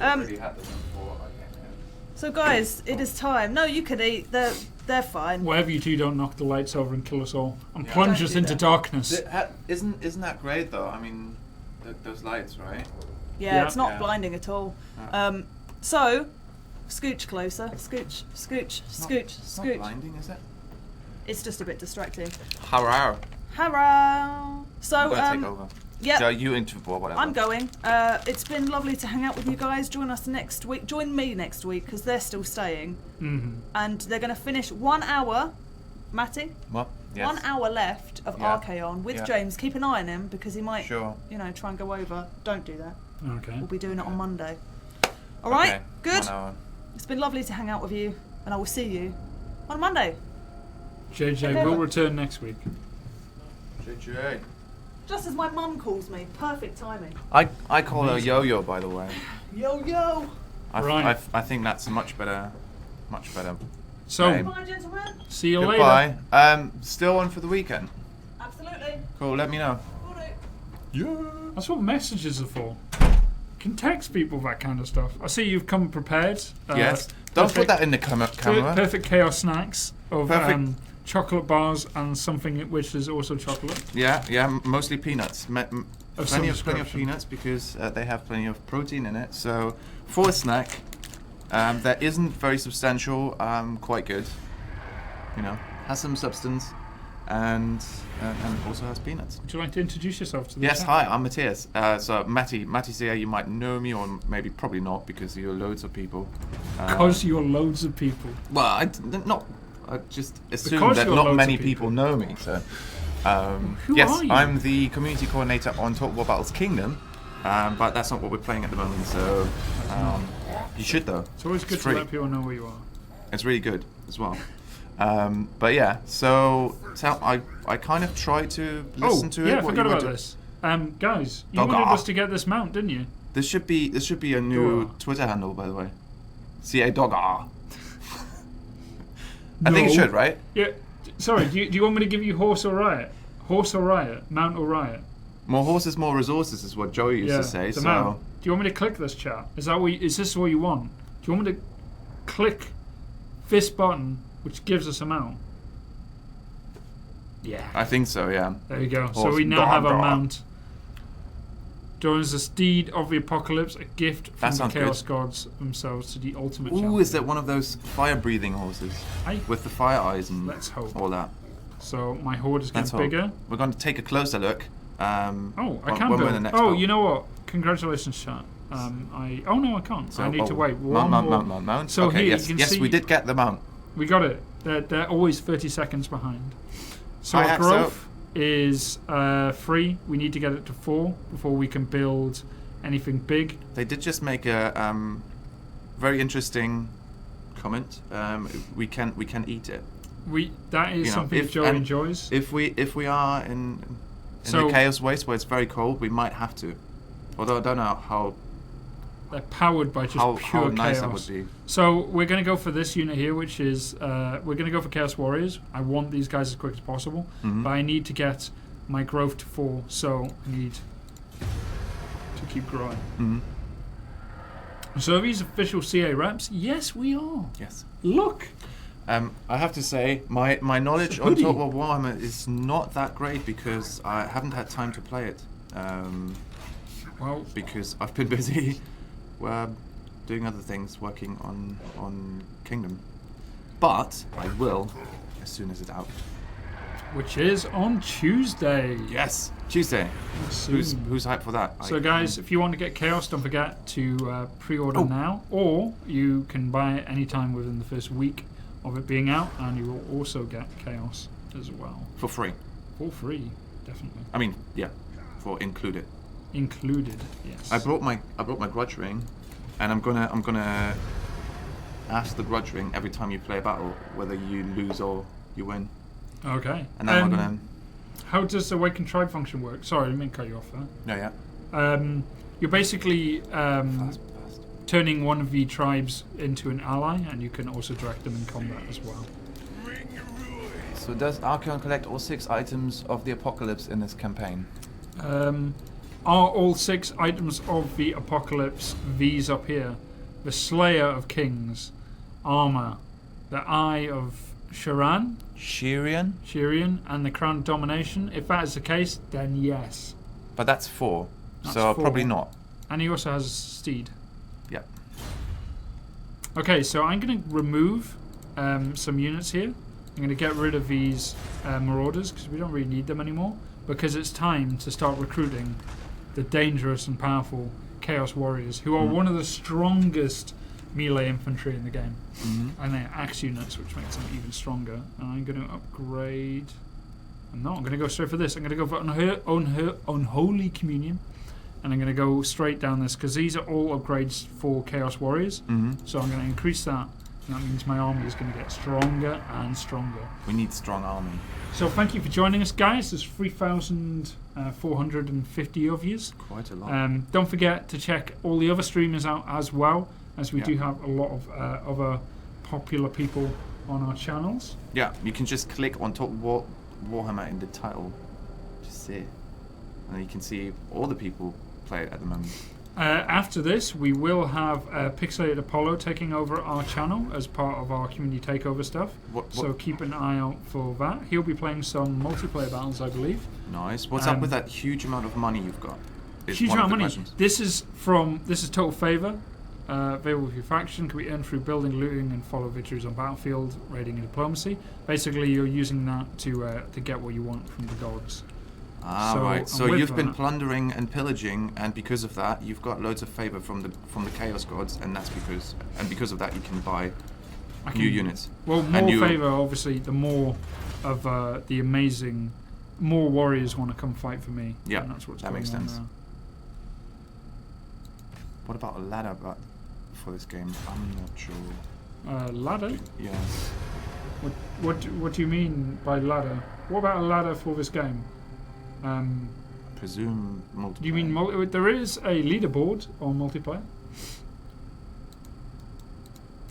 S5: Already had them before I came here.
S1: So guys, it is time. No, you can eat. They're fine.
S2: Whatever you do, don't knock the lights over and kill us all. And
S5: Yeah.
S2: plunge
S1: Don't
S2: us
S1: do
S2: into
S1: that.
S2: darkness.
S5: Isn't that great though? I mean, those lights, right?
S1: Yeah,
S2: Yeah.
S1: it's not
S5: Yeah.
S1: blinding at all.
S5: Oh.
S1: So, scooch closer. Scooch, scooch, scooch,
S5: It's not
S1: scooch.
S5: blinding, is it?
S1: It's just a bit distracting.
S5: Hello.
S1: Hello. So,
S5: I'm gonna take over.
S1: yeah,
S5: So you into or whatever.
S1: I'm going. It's been lovely to hang out with you guys. Join us next week. Join me next week because they're still staying,
S2: Mm-hmm.
S1: and they're going to finish 1 hour. Matty,
S5: What? Yes.
S1: 1 hour left of
S5: Yeah.
S1: Archaon with
S5: Yeah.
S1: James. Keep an eye on him because he might,
S5: Sure.
S1: try and go over. Don't do that.
S2: Okay.
S1: We'll be doing it on Monday. All right,
S5: Okay.
S1: good.
S5: 1 hour.
S1: It's been lovely to hang out with you, and I will see you on Monday.
S2: JJ
S1: Okay.
S2: will return next week.
S5: JJ.
S1: Just as my mum calls me. Perfect timing.
S5: I call her
S2: Amazing.
S5: Yo-Yo, by the way.
S1: Yo, yo.
S2: Right.
S5: I think that's a much better.
S2: So,
S5: Name.
S1: Bye, gentlemen.
S2: see you later.
S5: Goodbye. Still on for the weekend.
S1: Absolutely.
S5: Cool. Let me know.
S1: Will do.
S5: Yeah.
S2: That's what messages are for. You can text people that kind of stuff. I see you've come prepared.
S5: Yes. Don't put
S2: perfect-
S5: that in the camera.
S2: Perfect chaos snacks of
S5: Perfect.
S2: chocolate bars and something which is also chocolate.
S5: Yeah, mostly peanuts.
S2: Of some
S5: Plenty of
S2: description.
S5: peanuts because they have plenty of protein in it. So for a snack that isn't very substantial, quite good. Has some substance and also has peanuts.
S2: Would you like to introduce yourself to the
S5: Yes,
S2: chat?
S5: hi, I'm Matthias. So Matty's here. You might know me or maybe probably not because you're loads of people.
S2: Because you're loads of people.
S5: Well, I just assume
S2: Because
S5: that
S2: you're
S5: not
S2: loads
S5: many
S2: of people.
S5: people know me. So,
S2: Who
S5: yes,
S2: are you?
S5: I'm the community coordinator on Total War Battles Kingdom, but that's not what we're playing at the moment. So, you should though.
S2: It's always good to
S5: free.
S2: let people know where you are.
S5: It's really good as well. But yeah, so I kind of try to listen to it.
S2: yeah, I
S5: what
S2: forgot
S5: you were
S2: about
S5: do-
S2: this. Guys, you
S5: Dogger.
S2: wanted us to get this mount, didn't you?
S5: This should be a new
S2: Dogger.
S5: Twitter handle, by the way. CA Dogger. I think it
S2: No.
S5: should, right?
S2: Yeah. Sorry, do you want me to give you horse or riot? Horse or riot? Mount or riot?
S5: More horses, more resources is what Joey used to say.
S2: the
S5: So
S2: mount. Do you want me to click this chat? Is this what you want? Do you want me to click this button, which gives us a mount? Yeah.
S5: I think so. Yeah.
S2: There you go. So
S5: Horse.
S2: we now have a
S5: Dogger.
S2: mount. Joins the steed of the apocalypse, a gift
S5: That
S2: from the
S5: sounds
S2: chaos
S5: good.
S2: gods themselves to the ultimate
S5: Ooh,
S2: champion.
S5: is that one of those fire-breathing horses
S2: Aye.
S5: with the fire eyes and
S2: Let's hope.
S5: all that?
S2: So my horde is
S5: Let's
S2: getting
S5: hope.
S2: bigger.
S5: We're going to take a closer look.
S2: Oh, I
S5: when
S2: can
S5: we're in the
S2: build.
S5: next
S2: Oh,
S5: battle.
S2: you know what? Congratulations, chat. Oh no, I can't.
S5: So,
S2: I need to wait.
S5: Mount.
S2: So
S5: okay,
S2: here
S5: yes,
S2: you can
S5: yes,
S2: see
S5: we did get the mount.
S2: we got it. They're always 30 seconds behind. So
S5: I
S2: our
S5: have-
S2: growth is 3. We need to get it to 4 before we can build anything big.
S5: They did just make a very interesting comment. We can eat it
S2: That is
S5: You know,
S2: something
S5: if-
S2: Joe
S5: and
S2: enjoys.
S5: if we are in
S2: So-
S5: the chaos waste where it's very cold. We might have to. Although I don't know how
S2: They're powered by just
S5: How
S2: pure
S5: nice that
S2: chaos.
S5: would be.
S2: So we're going to go for this unit here, which is we're going to go for Chaos Warriors. I want these guys as quick as possible,
S5: Mhm.
S2: but I need to get my growth to 4, so I need to keep growing.
S5: Mhm.
S2: So are these official CA reps? Yes, we are.
S5: Yes.
S2: Look.
S5: I have to say, my knowledge
S2: It's a
S5: on
S2: hoodie.
S5: Total War Warhammer is not that great because I haven't had time to play it.
S2: Well,
S5: Because I've been busy doing other things, working on Kingdom. But I will as soon as it's out.
S2: which is on Tuesday.
S5: Yes, Tuesday.
S2: Soon.
S5: Who's hyped for that?
S2: So guys, if you want to get Chaos, don't forget to pre-order
S5: Oh.
S2: now, or you can buy it anytime within the first week of it being out, and you will also get Chaos as well.
S5: For free.
S2: For free, definitely.
S5: I mean, yeah, for included.
S2: Included, yes.
S5: I brought my grudge ring, and I'm gonna ask the grudge ring every time you play a battle whether you lose or you win.
S2: Okay.
S5: And then I'm gonna
S2: How does the Awakened Tribe function work? Sorry, I didn't mean to cut you off there.
S5: yeah.
S2: You're basically
S5: Fast.
S2: turning one of the tribes into an ally, and you can also direct them in combat as well.
S3: Bring ruin.
S5: So does Archeon collect all 6 items of the Apocalypse in this campaign?
S2: Are all 6 items of the Apocalypse these up here? The Slayer of Kings, Armor, the Eye of Sharan,
S5: Shirian?
S2: and the Crown of Domination? If that is the case, then yes.
S5: But that's 4.
S2: That's
S5: so
S2: 4.
S5: probably not.
S2: And he also has Steed.
S5: Yeah.
S2: Okay, so I'm going to remove some units here. I'm going to get rid of these Marauders because we don't really need them anymore, because it's time to start recruiting the dangerous and powerful Chaos Warriors, who are one of the strongest melee infantry in the game. And they're axe units, which makes them even stronger. And I'm going to upgrade... I'm going to go straight for this. I'm going to go for Unholy Communion. And I'm going to go straight down this, because these are all upgrades for Chaos Warriors. So I'm going to increase that. And that means my army is going to get stronger and stronger.
S5: We need strong army.
S2: So thank you for joining us, guys. There's 3,450 of you.
S5: Quite a lot.
S2: Don't forget to check all the other streamers out as well, as we do have a lot of other popular people on our channels.
S5: Yeah, you can just click on Total War Warhammer in the title. Just see it. And then you can see all the people play it at the moment.
S2: After this, we will have Pixelated Apollo taking over our channel as part of our community takeover stuff. So keep an eye out for that. He'll be playing some multiplayer battles, I believe.
S5: Nice. What's up with that huge amount of money you've got? Is
S2: Huge
S5: one
S2: amount of money.
S5: questions.
S2: This is Total Favor. Available with your faction, can be earned through building, looting, and follow victories on battlefield, raiding, and diplomacy. Basically, you're using that to get what you want from the gods.
S5: Ah,
S2: So,
S5: right. So
S2: with
S5: you've been
S2: that-
S5: plundering and pillaging, and because of that, you've got loads of favor from the Chaos Gods, and because of that, you can buy new units.
S2: Well,
S5: And
S2: more
S5: you-
S2: favor, obviously, the more of the amazing, more warriors want to come fight for me.
S5: Yeah,
S2: and that's what's
S5: that
S2: going
S5: makes
S2: on
S5: sense.
S2: now.
S5: What about a ladder for this game? I'm not sure.
S2: Ladder?
S5: Yeah.
S2: What do you mean by ladder? What about a ladder for this game?
S5: Presume multiplayer.
S2: Do you mean there is a leaderboard on multiplayer?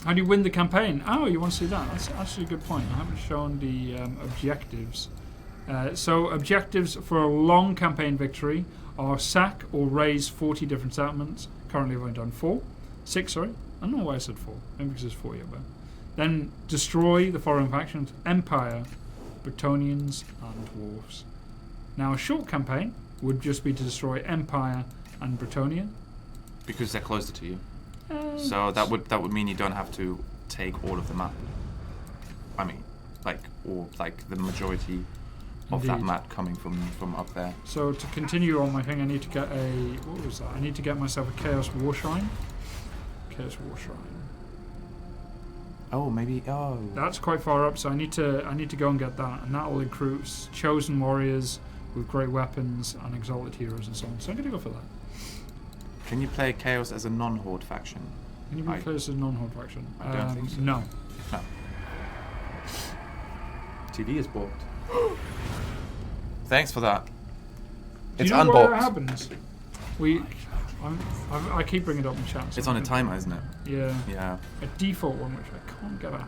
S2: How do you win the campaign? Oh, you want to see that? That's actually a good point. I haven't shown the objectives. So objectives for a long campaign victory are sack or raise 40 different settlements. Currently I've only done 6, sorry. I don't know why I said 4. Maybe because there's 4 here, but... Then destroy the foreign factions, Empire, Bretonnians, and Dwarves. Now a short campaign would just be to destroy Empire and Bretonnia.
S5: Because they're closer to you. So that would mean you don't have to take all of the map. I mean, like the majority of that
S2: Indeed.
S5: map coming from up there.
S2: So to continue on my thing, I need to get what was that? I need to get myself a Chaos War Shrine. Chaos War Shrine.
S5: Oh, maybe. Oh.
S2: That's quite far up, so I need to go and get that, and that will recruit chosen warriors with great weapons and exalted heroes and so on. So I'm going to go for that.
S5: Can you play Chaos as a non-Horde faction?
S2: Can you be close to non-Horde faction?
S5: I don't think so.
S2: No.
S5: No. TV is bought. Thanks for that.
S2: Do
S5: It's
S2: you know
S5: unbought.
S2: what happens? We I keep bringing it up in chat. So
S5: It's on a timer, isn't it?
S2: Yeah.
S5: Yeah.
S2: A default one, which I can't get at.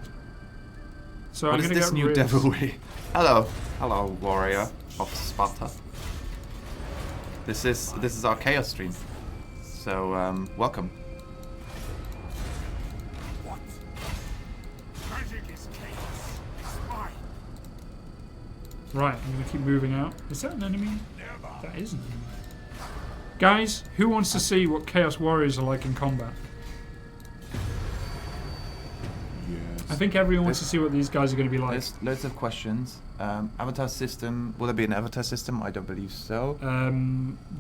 S2: So
S5: What
S2: I'm
S5: is
S2: gonna
S5: this
S2: get
S5: new
S2: rid-
S5: devilry? Hello, hello, warrior of Sparta. This is our chaos stream. So welcome.
S3: What? Magic is chaos. It's mine.
S2: Right, I'm gonna keep moving out. Is that an enemy?
S3: Never.
S2: That is an enemy. Guys, who wants to see what Chaos Warriors are like in combat?
S5: Yes.
S2: I think everyone wants to see what these guys are going to be like.
S5: There's loads of questions. Avatar system. Will there be an avatar system? I don't believe so.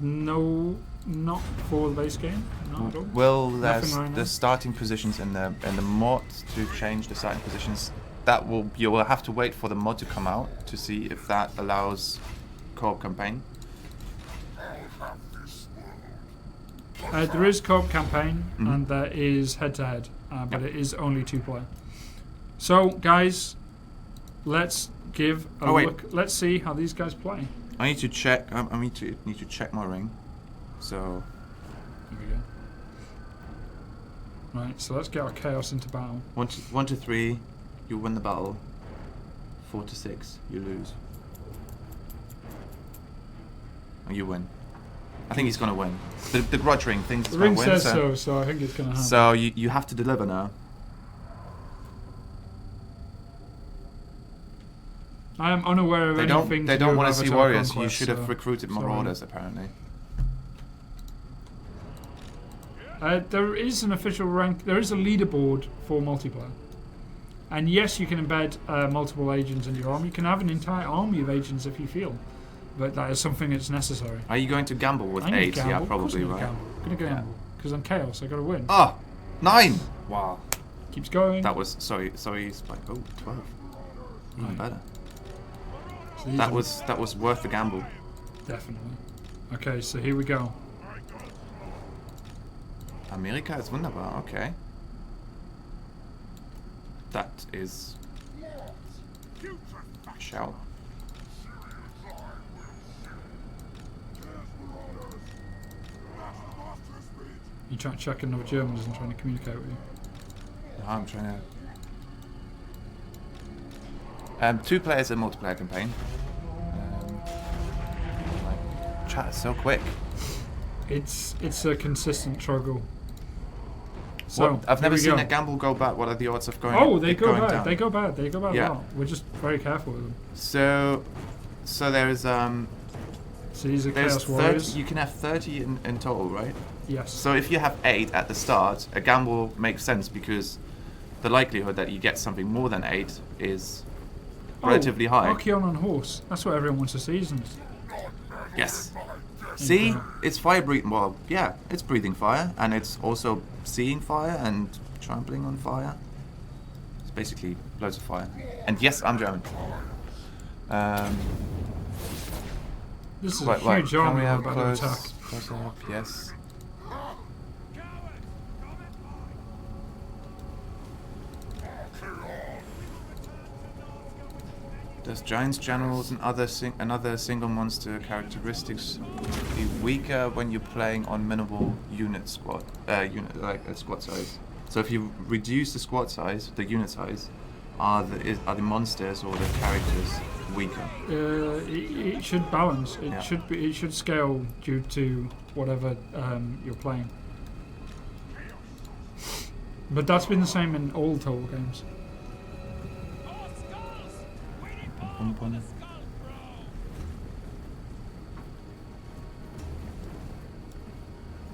S2: No, not for the base game. Not at all.
S5: Will
S2: Nothing right now.
S5: the starting positions in the mod to change the starting positions? That you will have to wait for the mod to come out to see if that allows co-op campaign.
S2: There is co-op campaign
S5: Mhm.
S2: and there is head-to-head, but it is only 2-player. So, guys, let's give a
S5: Oh, wait.
S2: look. Let's see how these guys play.
S5: I need to check. I need to check my ring. So
S2: Here we go. Right, so let's get our chaos into battle.
S5: 1 to 3, you win the battle. 4 to 6, you lose. And you win. I think he's gonna win. The grudge ring thinks
S2: The
S5: he's gonna
S2: ring
S5: win.
S2: says so I think it's going to happen.
S5: So you have to deliver now.
S2: I am unaware of
S5: They
S2: anything
S5: don't. They
S2: to do
S5: don't
S2: with
S5: want to see
S2: Avatar
S5: warriors. You
S2: Conquest,
S5: should have
S2: so-
S5: recruited
S2: sorry.
S5: marauders, apparently.
S2: There is an official rank. There is a leaderboard for multiplayer, and yes, you can embed multiple agents into your army. You can have an entire army of agents if you feel, but that is something that's necessary.
S5: Are you going to gamble with
S2: I'm gonna
S5: 8?
S2: gamble.
S5: Yeah,
S2: Of course
S5: probably
S2: I'm gonna
S5: right.
S2: gamble. I'm gonna gamble because I'm chaos. I got to win.
S5: Ah, 9. Wow.
S2: Keeps going.
S5: That was sorry, Spike. Oh, 12. Even
S2: Right.
S5: better.
S2: So these
S5: That
S2: are-
S5: was worth the gamble.
S2: definitely. Okay, so here we go.
S5: Amerika ist wunderbar. Okay. That is shell.
S2: You trying to check in with Germans and trying to communicate with you.
S5: No, I'm trying to. 2 players in multiplayer campaign. Chat is so quick.
S2: It's a consistent struggle. So
S5: What? I've
S2: here
S5: never
S2: we
S5: seen
S2: go.
S5: a gamble go bad. What are the odds of going?
S2: Oh, they
S5: it
S2: go
S5: going
S2: bad.
S5: down?
S2: They go bad. They go bad. They go bad.
S5: Yeah.
S2: A lot. We're just very careful with them.
S5: So there is
S2: So these are
S5: there's
S2: Chaos
S5: 30.
S2: Warriors.
S5: You can have 30 in total, right?
S2: Yes.
S5: So if you have 8 at the start, a gamble makes sense because the likelihood that you get something more than 8 is relatively high.
S2: Archeon on horse. That's what everyone wants to see, isn't it?
S5: Yes. See,
S2: Okay.
S5: it's fire breathing. Well, yeah, it's breathing fire, and it's also seeing fire and trampling on fire. It's basically loads of fire. And yes, I'm German.
S2: This is
S5: Right,
S2: a huge
S5: Can
S2: army
S5: we have
S2: about to attack.
S5: close up? Yes. Does Giants, Generals, and another single monster characteristics be weaker when you're playing on minimal unit squad size? So if you reduce the squad size, the unit size, are the monsters or the characters weaker?
S2: It should balance. It
S5: Yeah.
S2: should be. It should scale due to whatever you're playing. But that's been the same in all total games.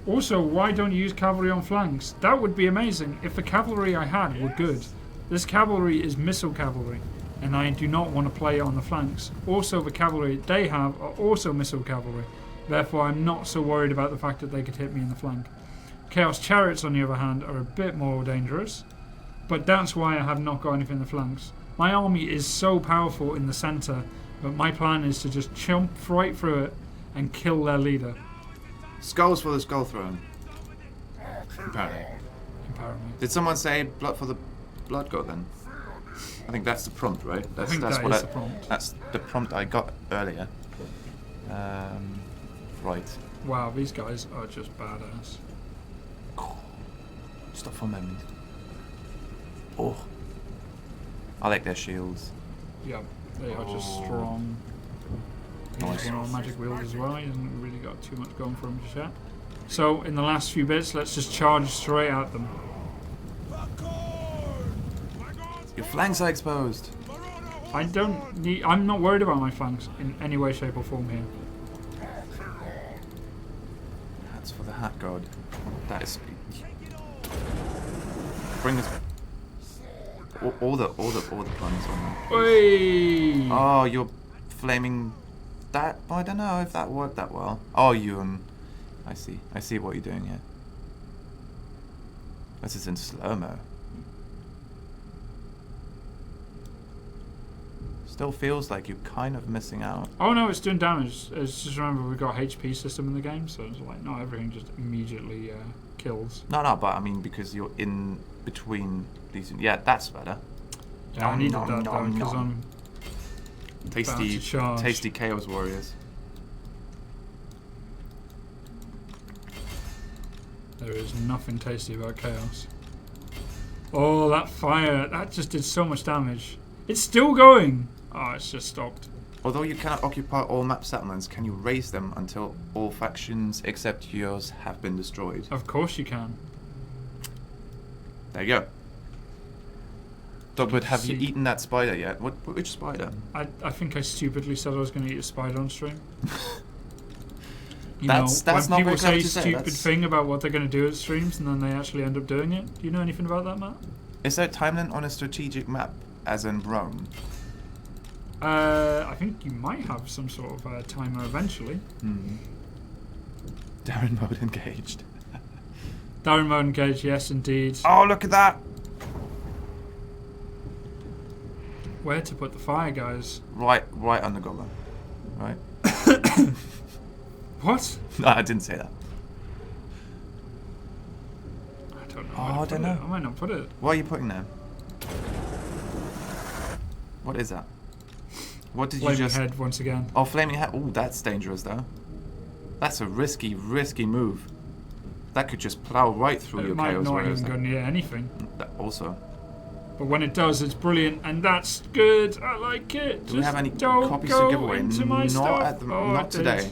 S2: Also, why don't you use cavalry on flanks? That would be amazing if the cavalry I had were good. This cavalry is missile cavalry, and I do not want to play on the flanks. Also, the cavalry they have are also missile cavalry. Therefore, I'm not so worried about the fact that they could hit me in the flank. Chaos chariots, on the other hand, are a bit more dangerous, but that's why I have not got anything in the flanks. My army is so powerful in the centre, but my plan is to just jump right through it and kill their leader.
S5: Skulls for the Skull Throne. Apparently. Did someone say blood for the blood god then? I think that's the prompt, right?
S2: I think that is the prompt.
S5: That's the prompt I got earlier. Right.
S2: Wow, these guys are just badass.
S5: Stop for a moment. Oh. I like their shields.
S2: Yep, they are just strong. He's one on magic wield as well. He hasn't really got too much going for him just yet. So in the last few bits, let's just charge straight at them.
S5: Your flanks are exposed.
S2: I'm not worried about my flanks in any way, shape or form here.
S5: That's for the hat god. That is. Bring this. All the puns on that.
S2: Oi!
S5: Oh, you're flaming. That I don't know if that worked that well. Oh, I see what you're doing here. This is in slow-mo. Still feels like you're kind of missing out.
S2: Oh no, it's doing damage. It's just remember we've got a HP system in the game, so it's like not everything just immediately kills.
S5: No, but I mean because you're in between these. Yeah, that's better.
S2: Yeah, I needed that though because I'm
S5: tasty chaos warriors.
S2: There is nothing tasty about chaos. Oh, that fire! That just did so much damage. It's still going. Oh, it's just stopped.
S5: Although you cannot occupy all map settlements, can you raise them until all factions except yours have been destroyed?
S2: Of course you can.
S5: There you go. Dogbert, have you eaten that spider yet? Which spider?
S2: I think I stupidly said I was going to eat a spider on stream.
S5: That's
S2: when
S5: not
S2: people
S5: very
S2: say
S5: clever to say.
S2: stupid thing about what they're going to do at streams and then they actually end up doing it. Do you know anything about that, Matt?
S5: Is there a timeline on a strategic map, as in Rome?
S2: I think you might have some sort of timer eventually.
S5: Darren mode engaged.
S2: Darren mode engaged, yes indeed.
S5: Oh, look at that!
S2: Where to put the fire, guys?
S5: Right on the goblin. Right.
S2: What?
S5: No, I didn't say that.
S2: I don't know.
S5: Oh, I don't know.
S2: I might not put it.
S5: What are you putting there? What is that? What did
S2: Flaming
S5: you just...
S2: head once again.
S5: Oh, flaming head. Oh, that's dangerous, though. That's a risky move. That could just plow right through your chaos
S2: It might not
S5: warriors.
S2: even go near anything.
S5: That also.
S2: But when it does, it's brilliant, and that's good. I like it.
S5: Do we have any
S2: don't
S5: copies
S2: go
S5: to give away?
S2: into my
S5: Not
S2: stuff.
S5: at the
S2: Oh,
S5: not
S2: I did.
S5: today.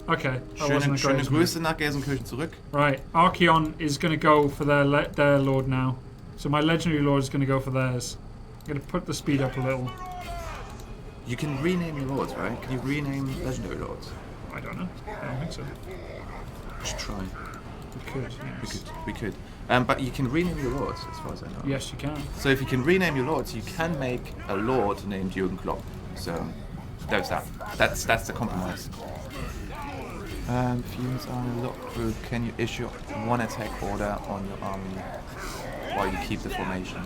S2: Okay. That wasn't a
S5: Schöne
S2: great move.
S5: Grüße nach Gelsenkirchen zurück.
S2: Right, Archeon is going to go for their lord now. So my legendary lord is going to go for theirs. I'm going to put the speed up a little.
S5: You can rename your lords, right? Can you rename legendary lords?
S2: I don't know. I don't think so.
S5: We should try.
S2: We could, yes.
S5: We could. But you can rename your lords, as far as I know.
S2: Yes, you can.
S5: So if you can rename your lords, you can make a lord named Jürgen Klopp. So there's that. That's the compromise. If units are in a locked group, can you issue one attack order on your army while you keep the formation?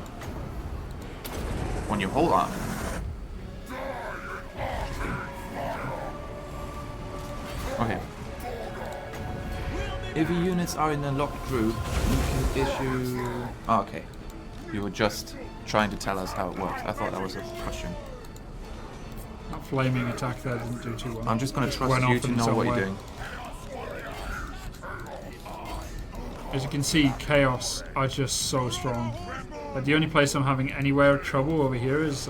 S5: On your whole army? Okay. If your units are in a locked group, you can issue... Oh, okay. You were just trying to tell us how it works. I thought that was a question.
S2: That flaming attack there didn't do too well.
S5: I'm just going to trust
S2: went
S5: you
S2: off
S5: to
S2: in
S5: know
S2: some
S5: what you're
S2: way.
S5: doing.
S2: As you can see, Chaos are just so strong. But the only place I'm having anywhere trouble over here is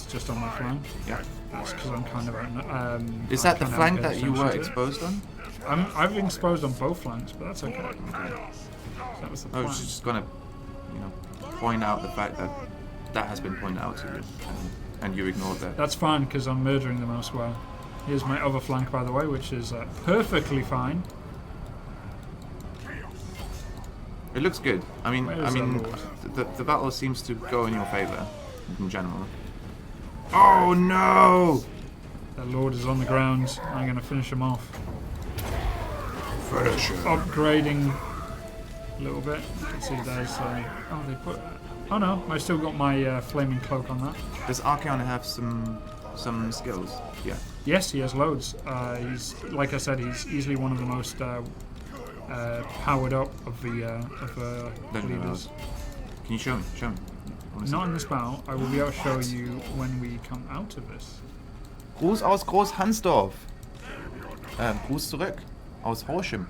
S2: just on my flank.
S5: Yeah.
S2: That's because I'm kind of
S5: Is that the
S2: kinda
S5: flank
S2: outnumbered
S5: that you were
S2: essentially.
S5: exposed on?
S2: I've been exposed on both flanks, but that's okay. That was the
S5: I
S2: plan.
S5: was just going to, point out the fact that that has been pointed out to you, and you ignored that.
S2: That's fine because I'm murdering them elsewhere. Here's my other flank, by the way, which is perfectly fine.
S5: It looks good. I mean,
S2: Where is
S5: the battle seems to go in your favor, in general. Oh no!
S2: The Lord is on the ground. I'm going to finish him off.
S5: Finish him.
S2: Upgrading a little bit. You can see there's... oh, they put... Oh no, I still got my flaming cloak on that.
S5: Does Archeon have some skills? Yeah.
S2: Yes, he has loads. He's, like I said, he's easily one of the most powered up of the leaders.
S5: Can you show me? Show me. I wanna see.
S2: Not in this battle. I will be able to show you when we come out of this.
S5: Gruß aus Großhansdorf. Gruß zurück aus Horsham.